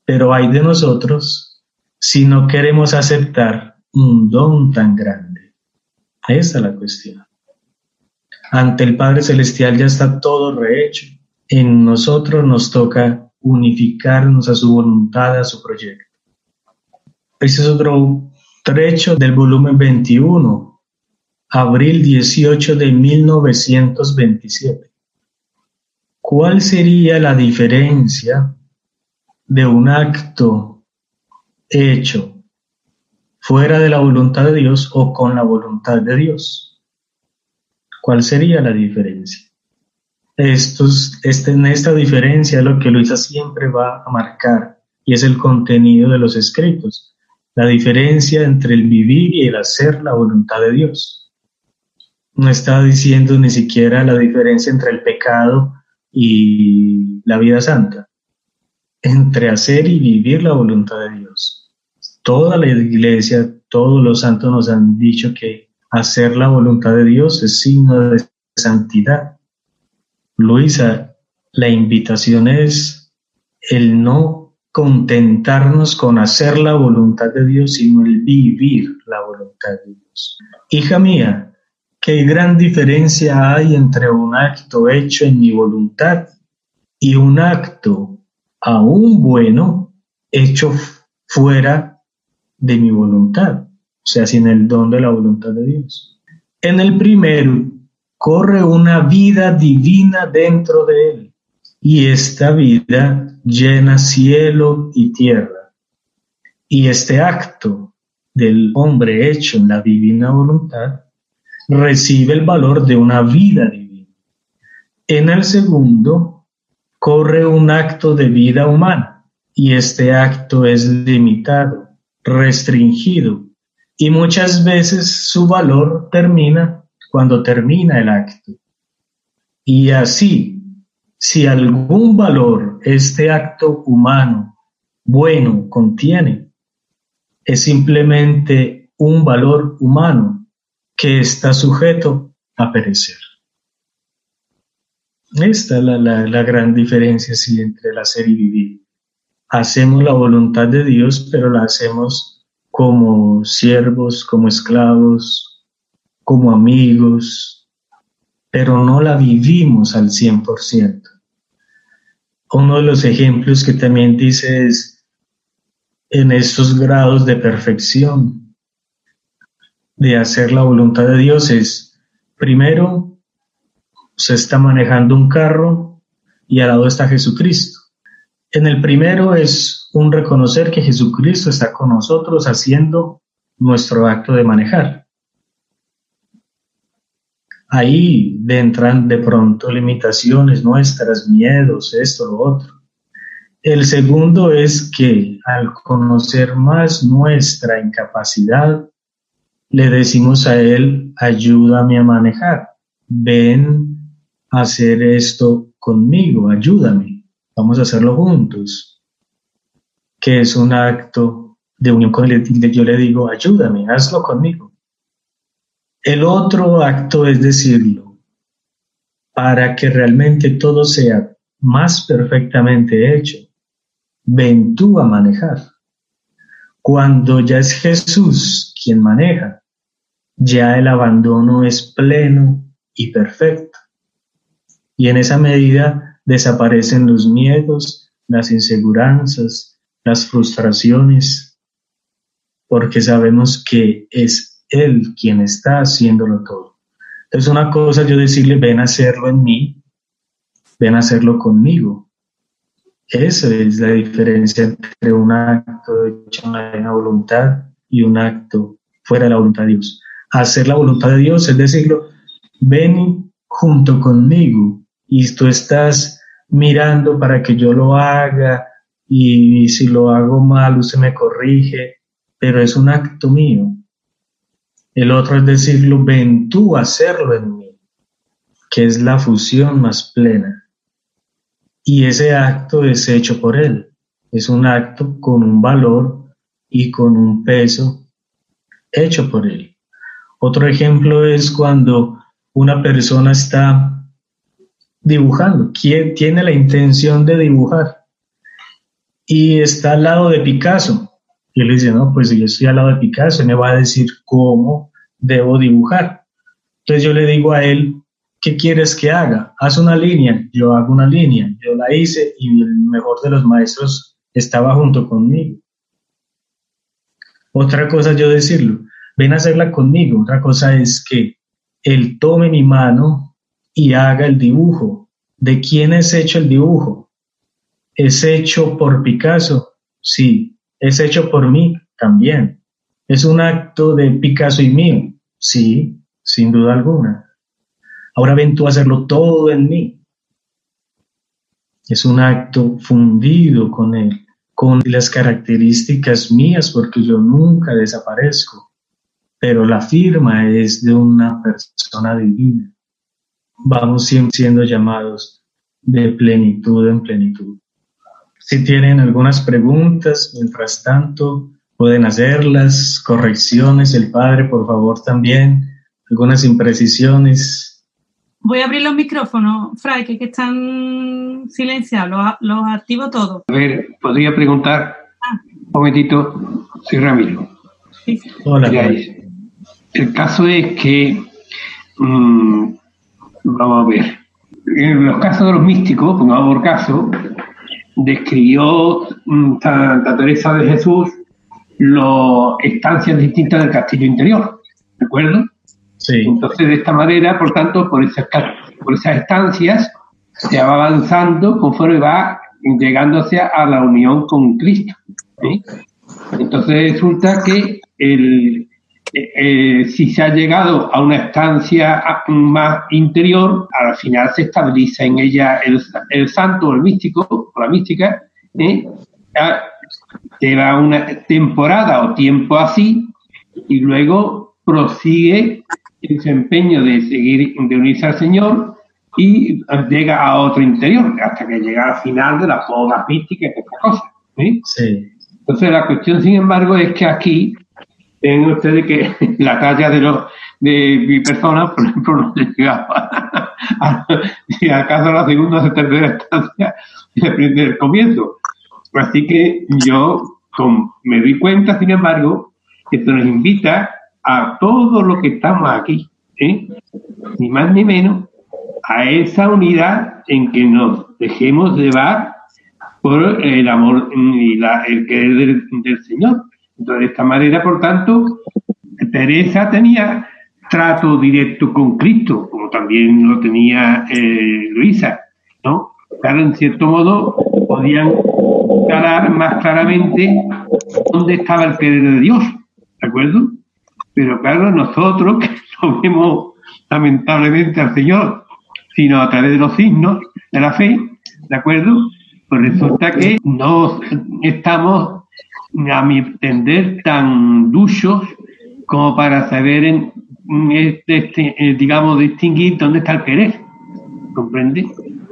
Pero hay de nosotros si no queremos aceptar un don tan grande. Esa es la cuestión. Ante el Padre Celestial ya está todo rehecho. En nosotros nos toca unificarnos a su voluntad, a su proyecto. Ese es otro trecho del volumen 21, abril 18 de 1927. ¿Cuál sería la diferencia de un acto hecho fuera de la voluntad de Dios o con la voluntad de Dios? ¿Cuál sería la diferencia? En esta diferencia es lo que Luisa siempre va a marcar, y es el contenido de los escritos, la diferencia entre el vivir y el hacer la voluntad de Dios. No está diciendo ni siquiera la diferencia entre el pecado y la vida santa, entre hacer y vivir la voluntad de Dios. Toda la iglesia, todos los santos nos han dicho que hacer la voluntad de Dios es signo de santidad. Luisa, la invitación es el no contentarnos con hacer la voluntad de Dios, sino el vivir la voluntad de Dios. Hija mía, qué gran diferencia hay entre un acto hecho en mi voluntad y un acto aún bueno hecho fuera de mi voluntad, o sea, sin el don de la voluntad de Dios. En el primero corre una vida divina dentro de él, y esta vida llena cielo y tierra. Y este acto del hombre hecho en la divina voluntad recibe el valor de una vida divina. En el segundo corre un acto de vida humana, y este acto es limitado, restringido, y muchas veces su valor termina cuando termina el acto. Y así, si algún valor este acto humano bueno contiene, es simplemente un valor humano que está sujeto a perecer. Esta es la gran diferencia sí, entre el hacer y vivir. Hacemos la voluntad de Dios, pero la hacemos como siervos, como esclavos, como amigos, pero no la vivimos al 100%. Uno de los ejemplos que también dice es en estos grados de perfección de hacer la voluntad de Dios es, primero, se está manejando un carro y al lado está Jesucristo. En el primero es un reconocer que Jesucristo está con nosotros haciendo nuestro acto de manejar. Ahí entran de pronto limitaciones nuestras, miedos, esto, lo otro. El segundo es que al conocer más nuestra incapacidad, le decimos a él, ayúdame a manejar, ven a hacer esto conmigo, ayúdame, vamos a hacerlo juntos, que es un acto de unión con él. Yo le digo, ayúdame, hazlo conmigo. El otro acto es decirlo, para que realmente todo sea más perfectamente hecho, ven tú a manejar. Cuando ya es Jesús quien maneja, ya el abandono es pleno y perfecto. Y en esa medida desaparecen los miedos, las inseguranzas, las frustraciones, porque sabemos que es Él quien está haciéndolo todo. Entonces una cosa yo decirle, ven a hacerlo en mí, ven a hacerlo conmigo. Esa es la diferencia entre un acto hecho en la divina voluntad y un acto fuera de la voluntad de Dios. Hacer la voluntad de Dios es decirlo, ven junto conmigo y tú estás mirando para que yo lo haga y si lo hago mal usted me corrige, pero es un acto mío. El otro es decirlo, ven tú a hacerlo en mí, que es la fusión más plena. Y ese acto es hecho por Él. Es un acto con un valor y con un peso hecho por Él. Otro ejemplo es cuando una persona está dibujando, tiene la intención de dibujar y está al lado de Picasso. Y él dice, no, pues si yo estoy al lado de Picasso, me va a decir cómo debo dibujar. Entonces yo le digo a él, ¿qué quieres que haga? Haz una línea. Yo hago una línea. Yo la hice y el mejor de los maestros estaba junto conmigo. Otra cosa es yo decirlo, ven a hacerla conmigo. Otra cosa es que él tome mi mano y haga el dibujo. ¿De quién es hecho el dibujo? ¿Es hecho por Picasso? Sí. ¿Es hecho por mí? También. ¿Es un acto de Picasso y mío? Sí, sin duda alguna. Ahora ven tú a hacerlo todo en mí. Es un acto fundido con Él, con las características mías, porque yo nunca desaparezco, pero la firma es de una persona divina. Vamos siempre siendo llamados de plenitud en plenitud. Si tienen algunas preguntas, mientras tanto, pueden hacerlas, correcciones, el Padre, por favor, también, algunas imprecisiones. Voy a abrir los micrófonos, Fray, que están silenciados, los activo todos. A ver, podría preguntar un momentito, soy Ramiro. Sí. Hola. El caso es que, vamos a ver, en los casos de los místicos, pongamos por caso, describió Santa Teresa de Jesús las estancias distintas del castillo interior, ¿de acuerdo? Sí. Entonces, de esta manera, por tanto, por esas estancias se va avanzando conforme va llegándose a la unión con Cristo, ¿sí? Entonces resulta que si se ha llegado a una estancia más interior, al final se estabiliza en ella el santo o el místico o la mística, lleva una temporada o tiempo así y luego prosigue en su empeño de unirse al Señor y llega a otro interior hasta que llega al final de la poda mística y esta cosa, ¿sí? Sí. Entonces la cuestión, sin embargo, es que aquí ven ustedes que la talla de mi persona, por ejemplo, no llegaba si acaso a la segunda o tercera estancia del comienzo. Así que yo me doy cuenta, sin embargo, que esto nos invita a todos los que estamos aquí, ni más ni menos, a esa unidad en que nos dejemos llevar por el amor y el querer del Señor. Entonces, de esta manera, por tanto, Teresa tenía trato directo con Cristo, como también lo tenía Luisa, ¿no? Claro, en cierto modo, podían aclarar más claramente dónde estaba el querer de Dios, ¿de acuerdo? Pero claro, nosotros que no vemos lamentablemente al Señor, sino a través de los signos de la fe, ¿de acuerdo? Pues resulta que no estamos, a mi entender, tan duchos como para saber, digamos, distinguir dónde está el querer. ¿Comprende?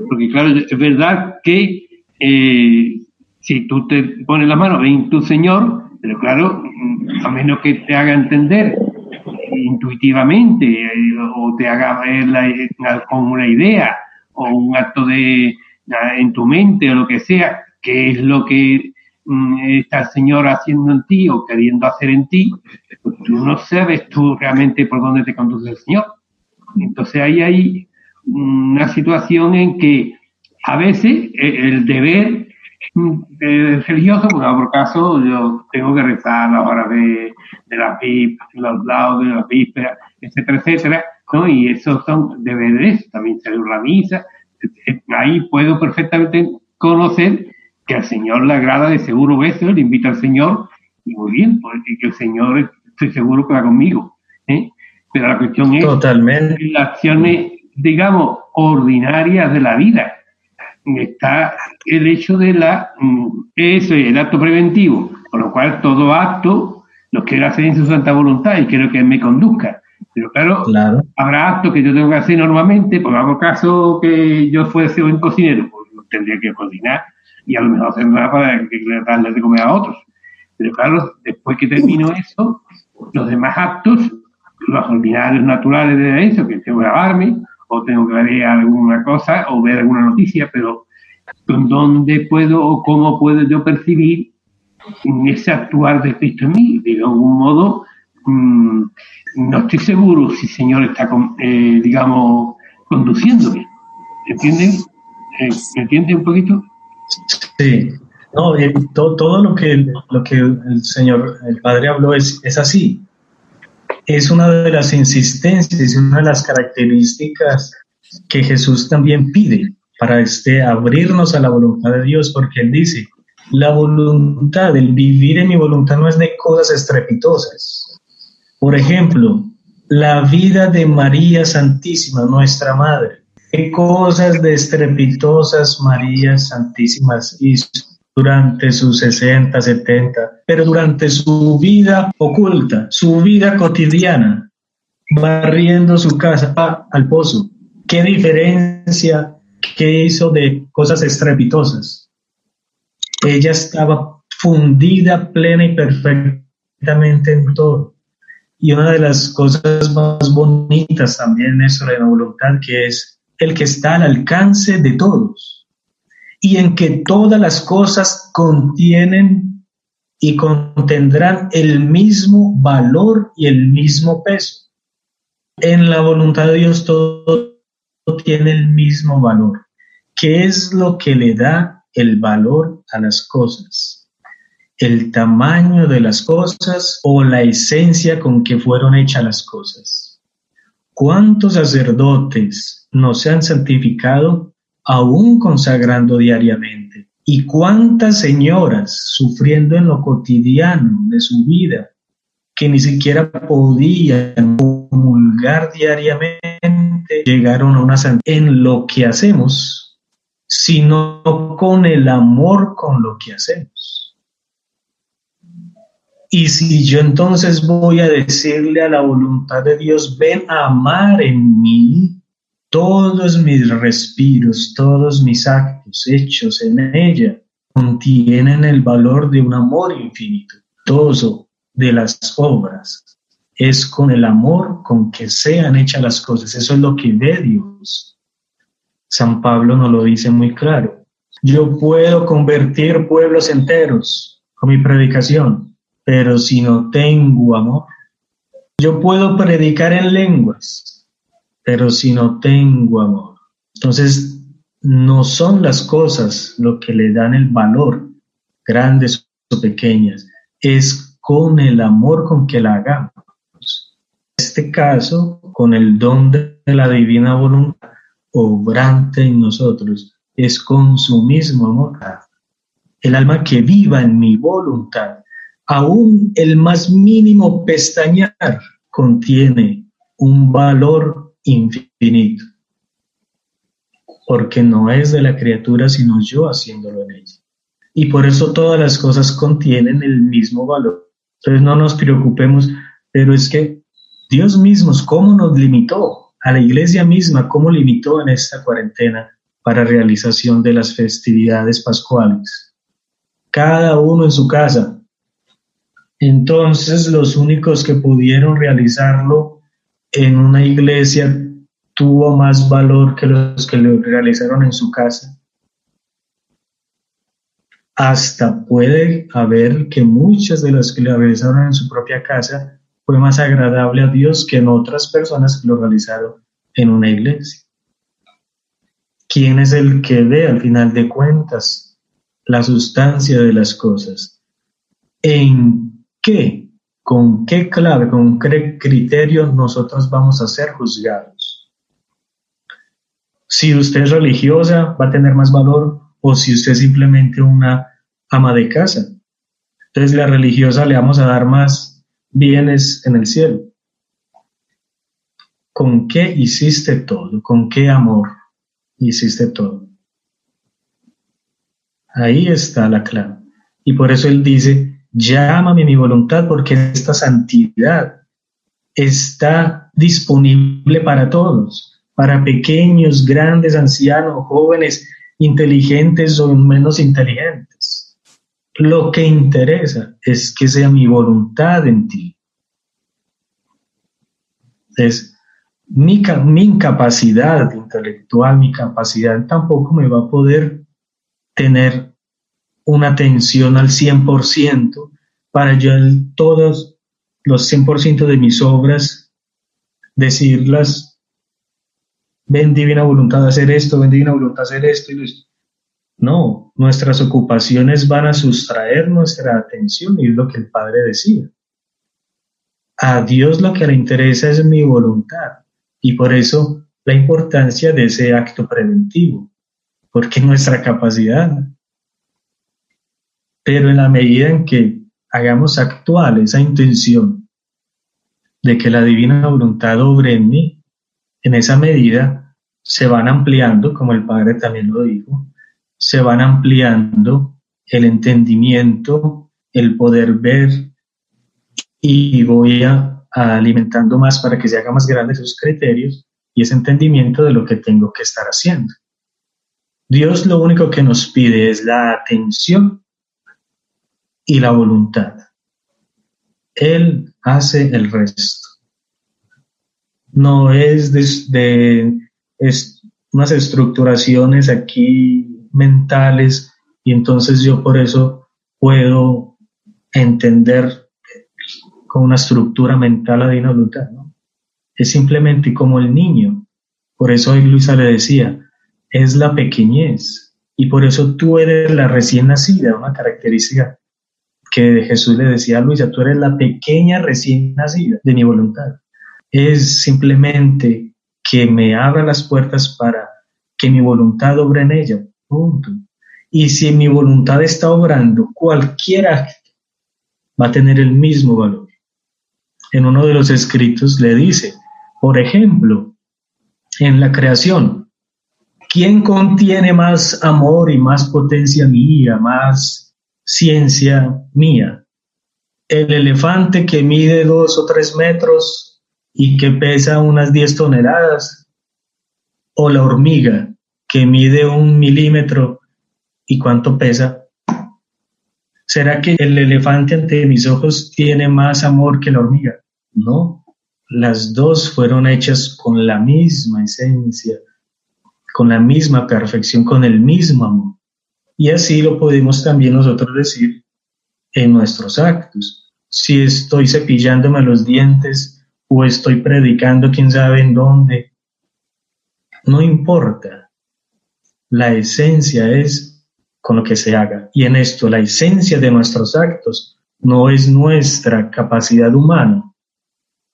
Porque claro, es verdad que si tú te pones la mano en tu Señor, pero claro, a menos que te haga entender intuitivamente o te haga ver con una idea o un acto en tu mente o lo que sea, qué es lo que está el Señor haciendo en ti o queriendo hacer en ti, pues tú no sabes tú realmente por dónde te conduce el Señor. Entonces ahí hay una situación en que a veces el deber religioso, por caso yo tengo que rezar las horas de las vísperas, los lados de las vísperas, etcétera, etcétera, ¿no? Y esos son deberes, también celebro la misa. Ahí puedo perfectamente conocer que al Señor le agrada de seguro eso, le invita al Señor, y muy bien, porque que el Señor estoy seguro que va conmigo, ¿eh? Pero la cuestión es totalmente en las acciones, digamos, ordinarias de la vida. Está el hecho de el acto preventivo, por lo cual todo acto lo quiero hacer en su santa voluntad y quiero que me conduzca. Pero claro, habrá actos que yo tengo que hacer normalmente, pongamos caso que yo fuese un cocinero, pues tendría que cocinar y a lo mejor hacer nada para darle de comer a otros. Pero claro, después que termino eso, los demás actos, los ordinarios naturales de eso, que tengo que lavarme, o tengo que ver alguna cosa, o ver alguna noticia, pero ¿dónde puedo o cómo puedo yo percibir ese actuar de Cristo en mí? De algún modo, no estoy seguro si el Señor está, digamos, conduciéndome. ¿Entienden? ¿Me entienden un poquito? Sí. No, todo lo que el Señor, el Padre habló es así. Es una de las insistencias, una de las características que Jesús también pide para abrirnos a la voluntad de Dios, porque Él dice, la voluntad, el vivir en mi voluntad no es de cosas estrepitosas. Por ejemplo, la vida de María Santísima, nuestra Madre. ¿Qué cosas de estrepitosas María Santísima hizo durante sus 60, 70, pero durante su vida oculta, su vida cotidiana, barriendo su casa al pozo? ¿Qué diferencia que hizo de cosas estrepitosas? Ella estaba fundida plena y perfectamente en todo. Y una de las cosas más bonitas también es sobre la voluntad, que es el que está al alcance de todos y en que todas las cosas contienen y contendrán el mismo valor y el mismo peso. En la voluntad de Dios todo tiene el mismo valor. ¿Qué es lo que le da el valor a las cosas? ¿El tamaño de las cosas o la esencia con que fueron hechas las cosas? ¿Cuántos sacerdotes no se han santificado aún consagrando diariamente? ¿Y cuántas señoras sufriendo en lo cotidiano de su vida que ni siquiera podían comulgar diariamente llegaron a una santidad en lo que hacemos, sino con el amor con lo que hacemos? Y si yo entonces voy a decirle a la voluntad de Dios, ven a amar en mí, todos mis respiros, todos mis actos hechos en ella contienen el valor de un amor infinito. Todo de las obras es con el amor con que sean hechas las cosas. Eso es lo que ve Dios. San Pablo nos lo dice muy claro. Yo puedo convertir pueblos enteros con mi predicación, pero si no tengo amor, yo puedo predicar en lenguas, pero si no tengo amor. Entonces, no son las cosas lo que le dan el valor, grandes o pequeñas, es con el amor con que la hagamos. En este caso, con el don de la divina voluntad obrante en nosotros, es con su mismo amor. El alma que viva en mi voluntad, aún el más mínimo pestañear contiene un valor infinito, porque no es de la criatura, sino yo haciéndolo en ella. Y por eso todas las cosas contienen el mismo valor. Entonces no nos preocupemos pero es que Dios mismo, ¿cómo nos limitó? A la iglesia misma, ¿cómo limitó en esta cuarentena para realización de las festividades pascuales? Cada uno en su casa. Entonces, los únicos que pudieron realizarlo en una iglesia tuvo más valor que los que lo realizaron en su casa. Hasta puede haber que muchas de las que lo realizaron en su propia casa fue más agradable a Dios que en otras personas que lo realizaron en una iglesia. ¿Quién es el que ve al final de cuentas la sustancia de las cosas? ¿En qué? ¿Con qué clave, con qué criterio nosotros vamos a ser juzgados? Si usted es religiosa, va a tener más valor, o si usted es simplemente una ama de casa. Entonces, la religiosa le vamos a dar más bienes en el cielo. ¿Con qué hiciste todo? ¿Con qué amor hiciste todo? Ahí está la clave. Y por eso él dice, llámame mi voluntad, porque esta santidad está disponible para todos, para pequeños, grandes, ancianos, jóvenes, inteligentes o menos inteligentes. Lo que interesa es que sea mi voluntad en ti. Es mi incapacidad intelectual, mi capacidad tampoco me va a poder tener una atención al 100% para yo en todos los 100% de mis obras decirlas, ven divina voluntad a hacer esto, ven divina voluntad a hacer esto y esto. No, nuestras ocupaciones van a sustraer nuestra atención, y es lo que el Padre decía. A Dios lo que le interesa es mi voluntad, y por eso la importancia de ese acto preventivo, porque nuestra capacidad. Pero en la medida en que hagamos actual esa intención de que la divina voluntad obre en mí, en esa medida se van ampliando, como el Padre también lo dijo, se van ampliando el entendimiento, el poder ver, y voy alimentando más para que se haga más grande esos criterios y ese entendimiento de lo que tengo que estar haciendo. Dios lo único que nos pide es la atención y la voluntad. Él hace el resto. No es es unas estructuraciones aquí mentales, y entonces yo por eso puedo entender con una estructura mental la divina voluntad, ¿no? Es simplemente como el niño. Por eso hoy Luisa le decía, es la pequeñez, y por eso tú eres la recién nacida, una característica que Jesús le decía a Luisa, tú eres la pequeña recién nacida de mi voluntad. Es simplemente que me abra las puertas para que mi voluntad obre en ella. Punto. Y si mi voluntad está obrando, cualquier acto va a tener el mismo valor. En uno de los escritos le dice, por ejemplo, en la creación, ¿quién contiene más amor y más potencia mía, más ciencia mía? ¿El elefante que mide 2 o 3 metros y que pesa unas 10 toneladas? ¿O la hormiga que mide 1 milímetro y cuánto pesa? ¿Será que el elefante ante mis ojos tiene más amor que la hormiga? No, las dos fueron hechas con la misma esencia, con la misma perfección, con el mismo amor. Y así lo podemos también nosotros decir en nuestros actos. Si estoy cepillándome los dientes o estoy predicando quién sabe en dónde, no importa. La esencia es con lo que se haga. Y en esto, la esencia de nuestros actos no es nuestra capacidad humana,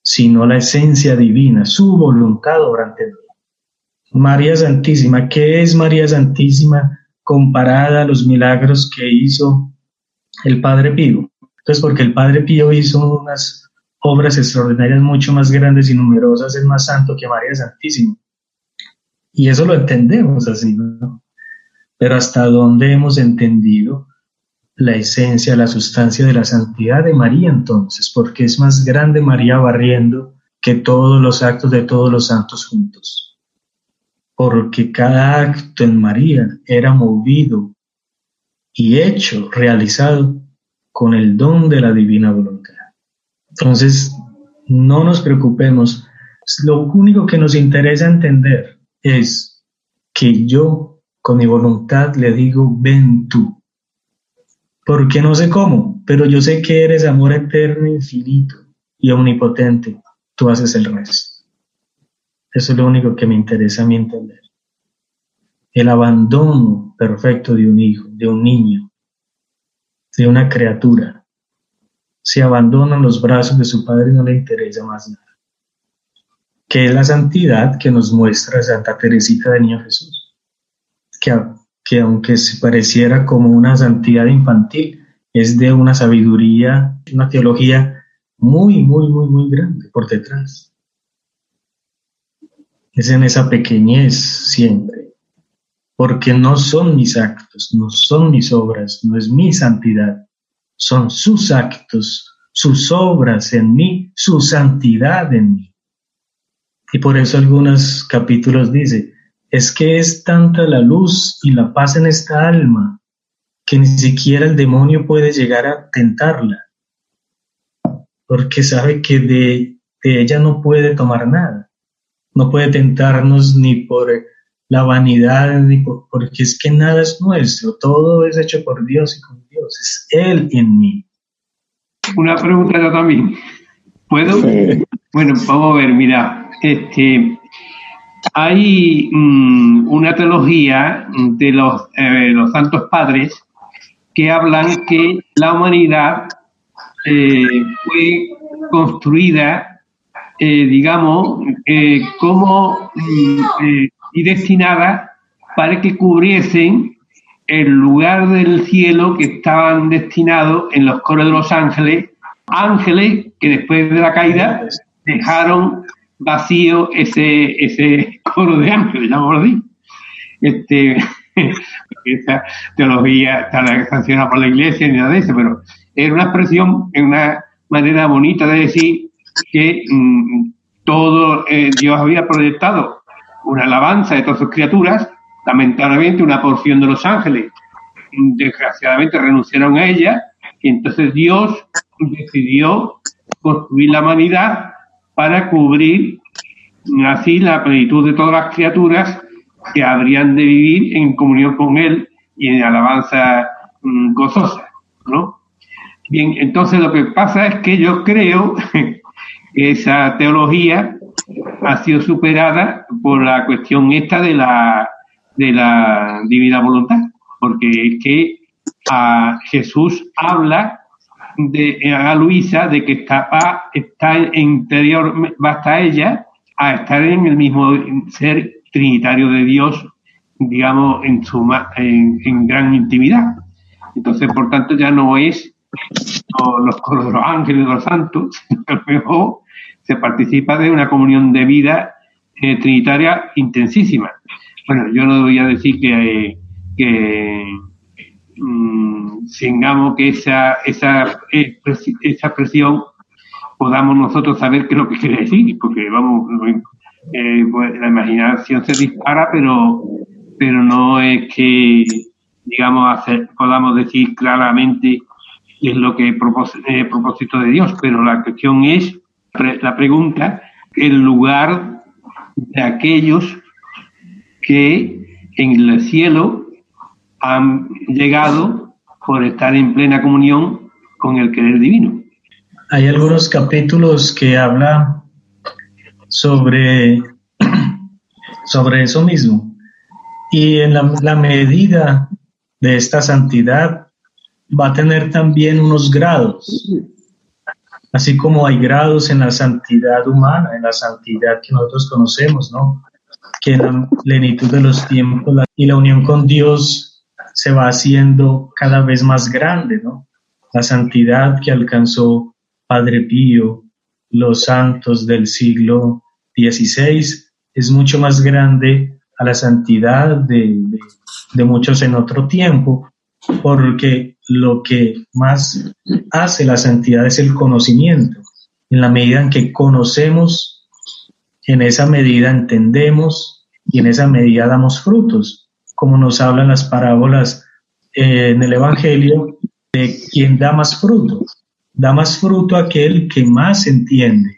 sino la esencia divina, su voluntad obrante en mí. María Santísima, ¿qué es María Santísima comparada a los milagros que hizo el Padre Pío? Entonces, porque el Padre Pío hizo unas obras extraordinarias mucho más grandes y numerosas, es más santo que María Santísima. Y eso lo entendemos así, ¿no? Pero ¿hasta dónde hemos entendido la esencia, la sustancia de la santidad de María entonces, porque es más grande María barriendo que todos los actos de todos los santos juntos. Porque cada acto en María era movido y hecho, realizado con el don de la divina voluntad. Entonces, no nos preocupemos. Lo único que nos interesa entender es que yo, con mi voluntad, le digo, ven tú. Porque no sé cómo, pero yo sé que eres amor eterno, infinito y omnipotente. Tú haces el resto. Eso es lo único que me interesa a mí entender. El abandono perfecto de un hijo, de un niño, de una criatura. Se abandona en los brazos de su padre y no le interesa más nada. Que es la santidad que nos muestra Santa Teresita del Niño Jesús. Que aunque se pareciera como una santidad infantil, es de una sabiduría, una teología muy grande por detrás. Es en esa pequeñez siempre, porque no son mis actos, no son mis obras, no es mi santidad, son sus actos, sus obras en mí, su santidad en mí. Y por eso algunos capítulos dice, es que es tanta la luz y la paz en esta alma, que ni siquiera el demonio puede llegar a tentarla, porque sabe que de ella no puede tomar nada, no puede tentarnos ni por la vanidad, porque es que nada es nuestro, todo es hecho por Dios y con Dios, es Él en mí. Una pregunta yo también. ¿Puedo? Sí. Bueno, vamos a ver, mira, hay una teología de los santos padres que hablan que la humanidad fue construida, como y destinada para que cubriesen el lugar del cielo que estaban destinados en los coros de los ángeles que después de la caída dejaron vacío ese coro de ángeles, llamémoslo así. Esa teología está sancionada por la Iglesia ni nada de eso, pero era una expresión, una manera bonita de decir que todo Dios había proyectado una alabanza de todas sus criaturas. Lamentablemente una porción de los ángeles desgraciadamente renunciaron a ella, y entonces Dios decidió construir la humanidad para cubrir así la plenitud de todas las criaturas que habrían de vivir en comunión con Él y en alabanza gozosa, ¿no? Bien, entonces lo que pasa es que yo creo que esa teología ha sido superada por la cuestión esta de la divina voluntad, porque es que Jesús habla a Luisa de que está interior, basta ella a estar en el mismo ser trinitario de Dios, digamos, en gran intimidad. Entonces, por tanto, ya no es los coros de los ángeles, de los santos, sino que a lo mejor se participa de una comunión de vida trinitaria intensísima. Bueno, yo no voy a decir que tengamos que esa expresión podamos nosotros saber qué es lo que quiere decir, porque vamos, la imaginación se dispara, pero no es que, digamos, podamos decir claramente qué es lo que es propósito de Dios, pero la cuestión es, la pregunta, el lugar de aquellos que en el cielo han llegado por estar en plena comunión con el querer divino. Hay algunos capítulos que hablan sobre eso mismo. Y en la medida de esta santidad va a tener también unos grados. Así como hay grados en la santidad humana, en la santidad que nosotros conocemos, ¿no? Que en la plenitud de los tiempos y la unión con Dios se va haciendo cada vez más grande, ¿no? La santidad que alcanzó Padre Pío, los santos del siglo XVI, es mucho más grande a la santidad de muchos en otro tiempo, porque lo que más hace la santidad es el conocimiento. En la medida en que conocemos, en esa medida entendemos y en esa medida damos frutos, como nos hablan las parábolas en el Evangelio de quien da más fruto. Da más fruto aquel que más entiende.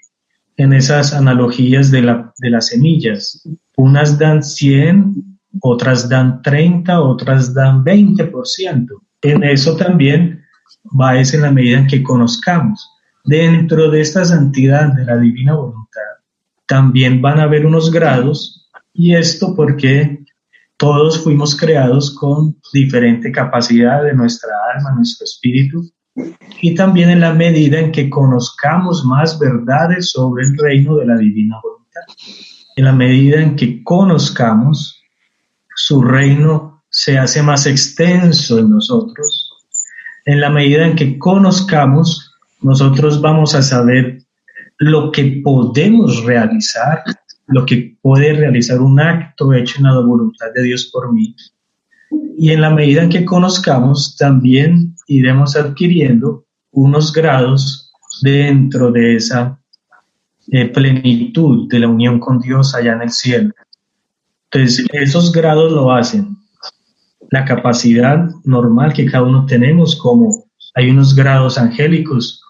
En esas analogías de las semillas, unas dan 100, otras dan 30, otras dan 20%. En eso también va en la medida en que conozcamos. Dentro de esta santidad de la divina voluntad, también van a haber unos grados, y esto porque todos fuimos creados con diferente capacidad de nuestra alma, nuestro espíritu, y también en la medida en que conozcamos más verdades sobre el reino de la divina voluntad. En la medida en que conozcamos, su reino se hace más extenso en nosotros. En la medida en que conozcamos, nosotros vamos a saber lo que podemos realizar, lo que puede realizar un acto hecho en la voluntad de Dios por mí. Y en la medida en que conozcamos, también iremos adquiriendo unos grados dentro de esa plenitud de la unión con Dios allá en el cielo. Entonces, esos grados lo hacen la capacidad normal que cada uno tenemos, como hay unos grados angélicos.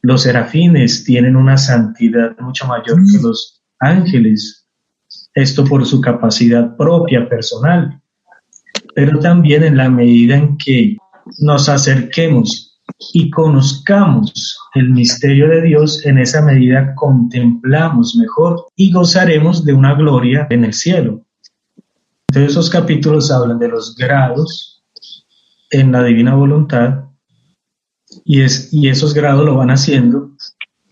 Los serafines tienen una santidad mucho mayor que los ángeles, esto por su capacidad propia, personal. Pero también en la medida en que nos acerquemos y conozcamos el misterio de Dios, en esa medida contemplamos mejor y gozaremos de una gloria en el cielo. Entonces esos capítulos hablan de los grados en la divina voluntad, y esos grados lo van haciendo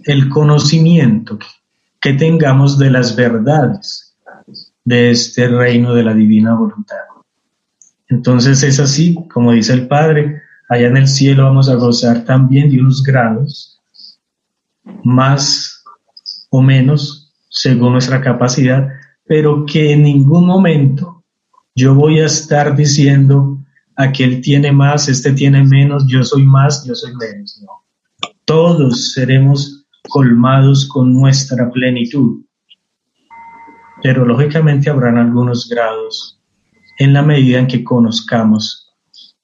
el conocimiento que tengamos de las verdades de este reino de la divina voluntad. Entonces es así, como dice el Padre, allá en el cielo vamos a gozar también de unos grados, más o menos según nuestra capacidad, pero que en ningún momento yo voy a estar diciendo aquel tiene más, este tiene menos, yo soy más, yo soy menos. No. Todos seremos colmados con nuestra plenitud, pero lógicamente habrán algunos grados en la medida en que conozcamos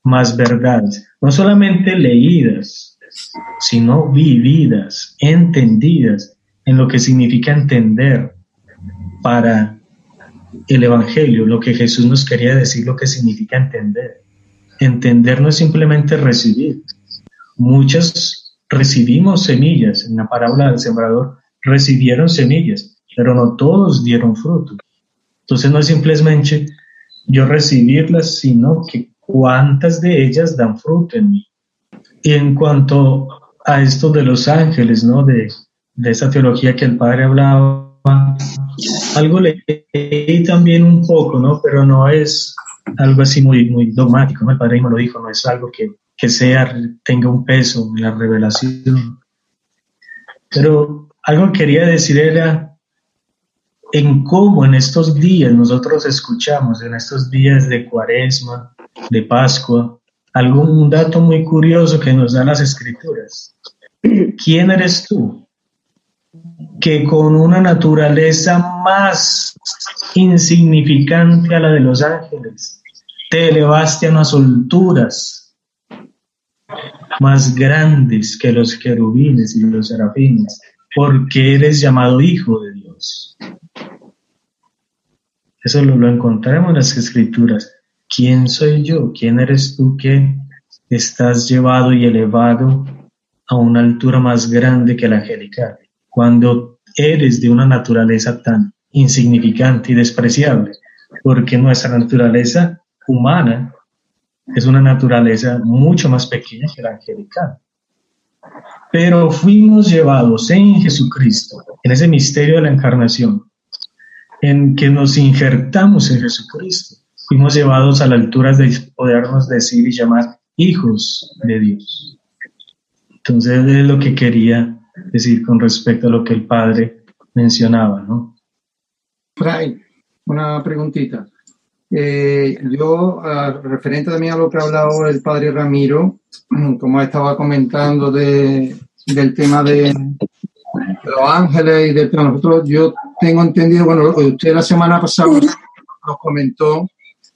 más verdades, no solamente leídas, sino vividas, entendidas, en lo que significa entender para el Evangelio, lo que Jesús nos quería decir, lo que significa entender. Entender no es simplemente recibir. Muchos recibimos semillas, en la parábola del sembrador recibieron semillas, pero no todos dieron fruto. Entonces no es simplemente yo recibirlas, sino que cuántas de ellas dan fruto en mí. Y en cuanto a esto de los ángeles, ¿no? De esa teología que el Padre hablaba, algo leí también un poco, ¿no? Pero no es algo así muy dogmático, ¿no? El Padre mismo lo dijo, no es algo que tenga un peso en la revelación. Pero algo que quería decir era en cómo en estos días nosotros escuchamos, en estos días de Cuaresma, de Pascua, un dato muy curioso que nos dan las Escrituras. ¿Quién eres tú que con una naturaleza más insignificante a la de los ángeles te elevaste a unas alturas más grandes que los querubines y los serafines, porque eres llamado Hijo de Dios? Eso lo encontramos en las Escrituras. ¿Quién soy yo? ¿Quién eres tú que estás llevado y elevado a una altura más grande que la angelical, cuando eres de una naturaleza tan insignificante y despreciable? Porque nuestra naturaleza humana es una naturaleza mucho más pequeña que la angelical. Pero fuimos llevados en Jesucristo, en ese misterio de la encarnación, en que nos injertamos en Jesucristo. Fuimos llevados a la altura de podernos decir y llamar hijos de Dios. Entonces es lo que quería decir con respecto a lo que el Padre mencionaba, ¿no? Fray, una preguntita. Yo, referente también a lo que ha hablado el padre Ramiro, como estaba comentando del tema de los ángeles y del tema de nosotros, yo tengo entendido, bueno, usted la semana pasada nos comentó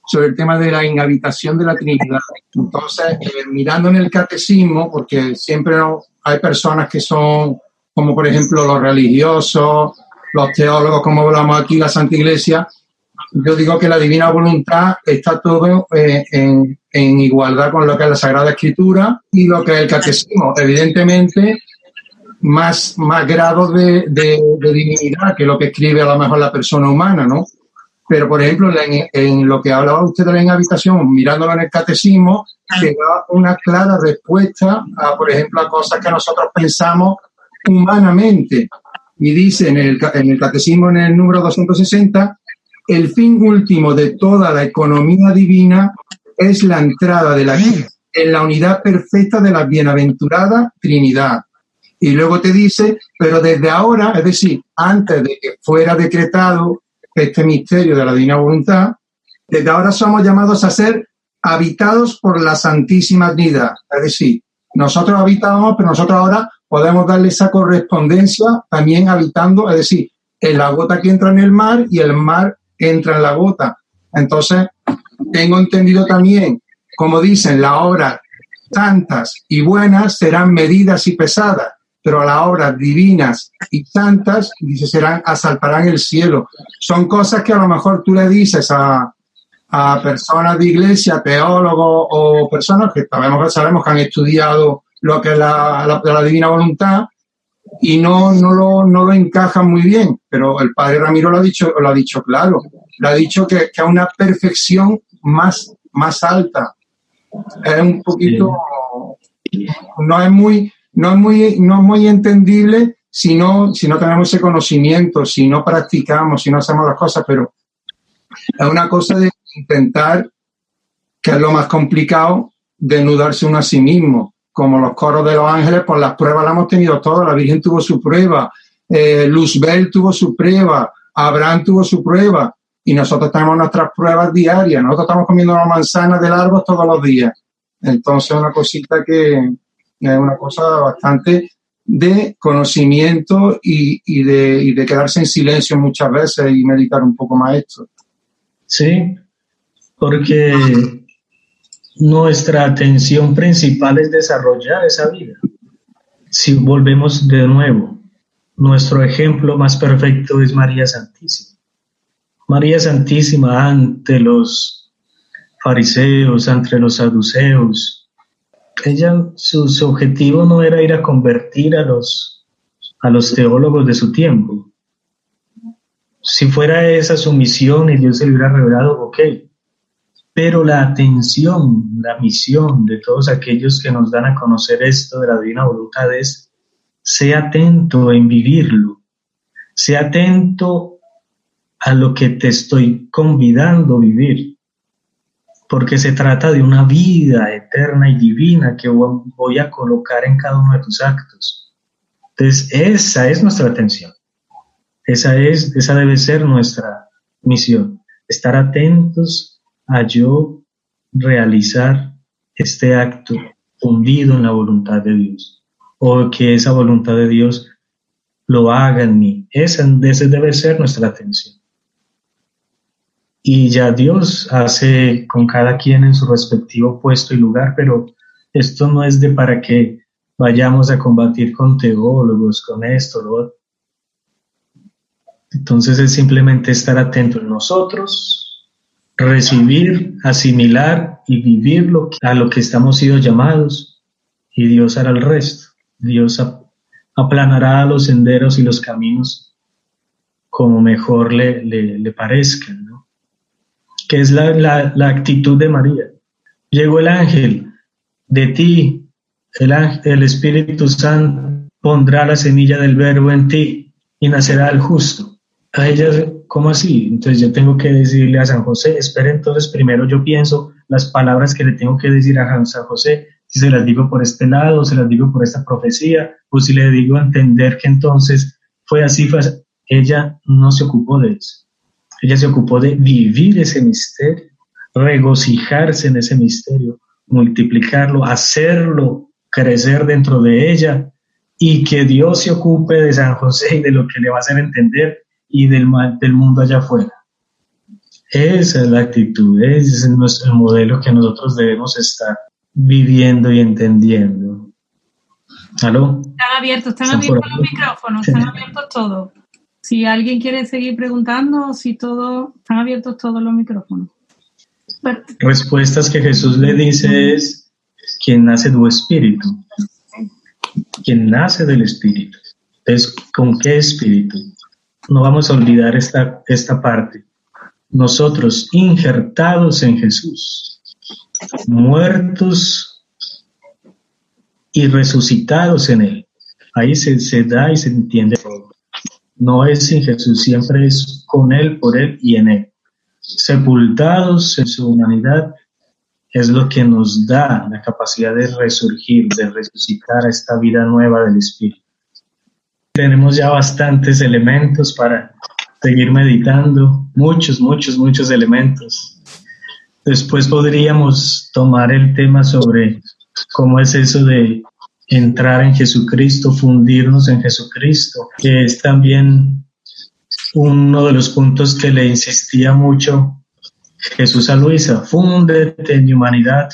sobre el tema de la inhabitación de la Trinidad. Entonces, mirando en el catecismo, porque siempre hay personas que son, como por ejemplo los religiosos, los teólogos, como hablamos aquí, la Santa Iglesia, yo digo que la divina voluntad está todo en igualdad con lo que es la Sagrada Escritura y lo que es el catecismo. Evidentemente, más grado de divinidad que lo que escribe a lo mejor la persona humana, ¿no? Pero, por ejemplo, en lo que hablaba usted de la inhabitación, mirándolo en el catecismo, que da una clara respuesta a, por ejemplo, a cosas que nosotros pensamos humanamente. Y dice en el catecismo, en el número 260, el fin último de toda la economía divina es la entrada de la vida en la unidad perfecta de la bienaventurada Trinidad. Y luego te dice, pero desde ahora, es decir, antes de que fuera decretado este misterio de la divina voluntad, desde ahora somos llamados a ser habitados por la Santísima Trinidad. Es decir, nosotros habitábamos, pero nosotros ahora podemos darle esa correspondencia también habitando, es decir, en la gota que entra en el mar y el mar entra en la gota. Entonces, tengo entendido también, como dicen, las obras santas y buenas serán medidas y pesadas, pero las obras divinas y santas, dice, asaltarán el cielo. Son cosas que a lo mejor tú le dices a personas de iglesia, teólogos o personas que sabemos que han estudiado lo que es la divina voluntad y no lo encajan muy bien, pero el padre Ramiro lo ha dicho claro, lo ha dicho que es una perfección más alta. Es un poquito, no es muy entendible si no tenemos ese conocimiento, si no practicamos, si no hacemos las cosas, pero es una cosa de intentar, que es lo más complicado, desnudarse uno a sí mismo. Como los coros de los ángeles, pues las pruebas las hemos tenido todas. La Virgen tuvo su prueba, Luzbel tuvo su prueba, Abraham tuvo su prueba, y nosotros tenemos nuestras pruebas diarias. Nosotros estamos comiendo una manzana del árbol todos los días. Entonces, una cosita que es una cosa bastante de conocimiento y de quedarse en silencio muchas veces y meditar un poco más esto. Sí, porque nuestra atención principal es desarrollar esa vida. Si volvemos de nuevo, nuestro ejemplo más perfecto es María Santísima. María Santísima ante los fariseos, ante los saduceos, ella, su objetivo no era ir a convertir a los teólogos de su tiempo. Si fuera esa su misión y Dios se le hubiera revelado, ok. Pero la atención, la misión de todos aquellos que nos dan a conocer esto de la divina voluntad es: sea atento en vivirlo, sea atento a lo que te estoy convidando a vivir, porque se trata de una vida eterna y divina que voy a colocar en cada uno de tus actos. Entonces, esa es nuestra atención, esa debe ser nuestra misión, estar atentos a yo realizar este acto fundido en la voluntad de Dios, o que esa voluntad de Dios lo haga en mí. Esa debe ser nuestra atención. Y ya Dios hace con cada quien en su respectivo puesto y lugar, pero esto no es para que vayamos a combatir con teólogos, con esto, lo otro. Entonces es simplemente estar atentos en nosotros, recibir, asimilar y vivir a lo que estamos siendo llamados, y Dios hará el resto. Dios aplanará los senderos y los caminos como mejor le parezcan, ¿no? Que es la actitud de María. Llegó el ángel, de ti el Espíritu Santo pondrá la semilla del verbo en ti y nacerá el justo. A ella, ¿cómo así? Entonces yo tengo que decirle a San José, espera, entonces primero yo pienso las palabras que le tengo que decir a San José, si se las digo por este lado, o se las digo por esta profecía, o si le digo a entender que entonces fue así. Ella no se ocupó de eso. Ella se ocupó de vivir ese misterio, regocijarse en ese misterio, multiplicarlo, hacerlo crecer dentro de ella, y que Dios se ocupe de San José y de lo que le va a hacer entender y del mundo allá afuera. Esa es la actitud, ese es nuestro modelo que nosotros debemos estar viviendo y entendiendo. ¿Aló? Están abiertos los micrófonos, están abiertos todos. Si alguien quiere seguir preguntando, están abiertos todos los micrófonos. Respuestas que Jesús le dice es: quien nace de espíritu, quien nace del espíritu. Entonces, ¿con qué espíritu? No vamos a olvidar esta parte. Nosotros injertados en Jesús, muertos y resucitados en Él. Ahí se da y se entiende todo. No es sin Jesús, siempre es con Él, por Él y en Él. Sepultados en su humanidad es lo que nos da la capacidad de resurgir, de resucitar a esta vida nueva del Espíritu. Tenemos ya bastantes elementos para seguir meditando, muchos elementos. Después podríamos tomar el tema sobre cómo es eso de entrar en Jesucristo, fundirnos en Jesucristo, que es también uno de los puntos que le insistía mucho Jesús a Luisa: fúndete en mi humanidad,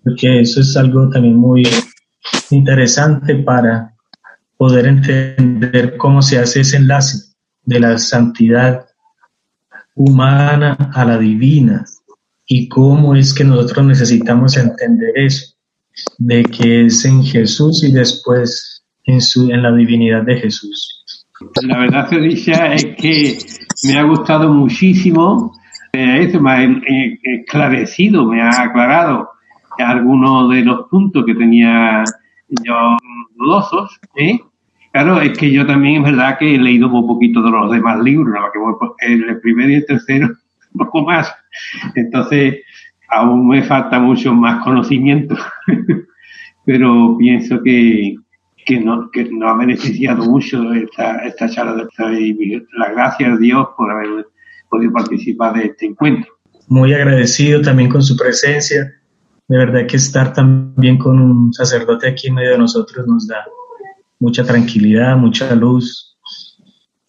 porque eso es algo también muy interesante para poder entender cómo se hace ese enlace de la santidad humana a la divina, y cómo es que nosotros necesitamos entender eso, de que es en Jesús y después en la divinidad de Jesús. La verdad, Felicia, es que me ha gustado muchísimo, eso me ha esclarecido, me ha aclarado algunos de los puntos que tenía yo dudosos, Claro, es que yo también es verdad que he leído un poquito de los demás libros, ¿no? Que voy por el primero y el tercero, un poco más. Entonces, aún me falta mucho más conocimiento, pero pienso que nos ha beneficiado mucho esta charla. Las gracias a Dios por haber podido participar de este encuentro. Muy agradecido también con su presencia. De verdad que estar también con un sacerdote aquí en medio de nosotros nos da mucha tranquilidad, mucha luz,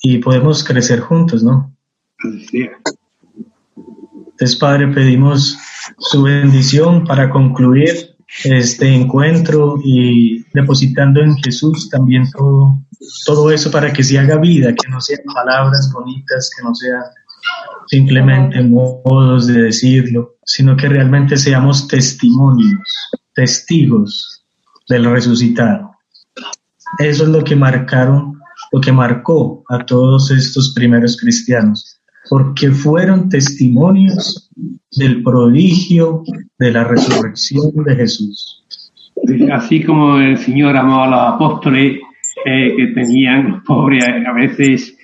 y podemos crecer juntos, ¿no? Sí. Entonces, Padre, pedimos su bendición para concluir este encuentro y depositando en Jesús también todo eso para que se haga vida, que no sean palabras bonitas, que no sean simplemente modos de decirlo, sino que realmente seamos testigos del resucitado. Eso es lo que marcó a todos estos primeros cristianos, porque fueron testimonios del prodigio de la resurrección de Jesús. Así como el Señor amó a los apóstoles que tenían los pobres a veces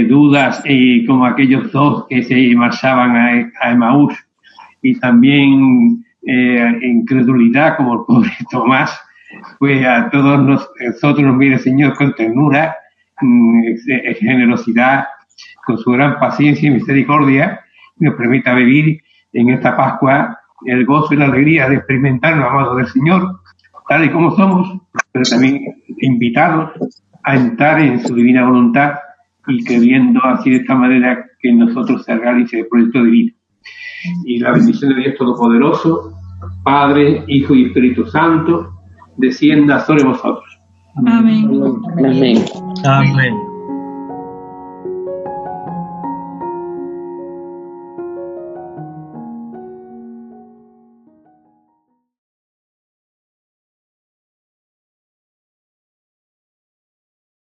dudas, como aquellos dos que se marchaban a Emaús, y también incredulidad como el pobre Tomás, pues a todos nosotros nos mire el Señor con ternura, generosidad, con su gran paciencia y misericordia, y nos permita vivir en esta Pascua el gozo y la alegría de experimentar los amados del Señor, tal y como somos, pero también invitados a entrar en su divina voluntad y queriendo así de esta manera que en nosotros se realice el proyecto divino. Y la bendición de Dios Todopoderoso, Padre, Hijo y Espíritu Santo, descienda sobre vosotros. Amén. Amén. Amén.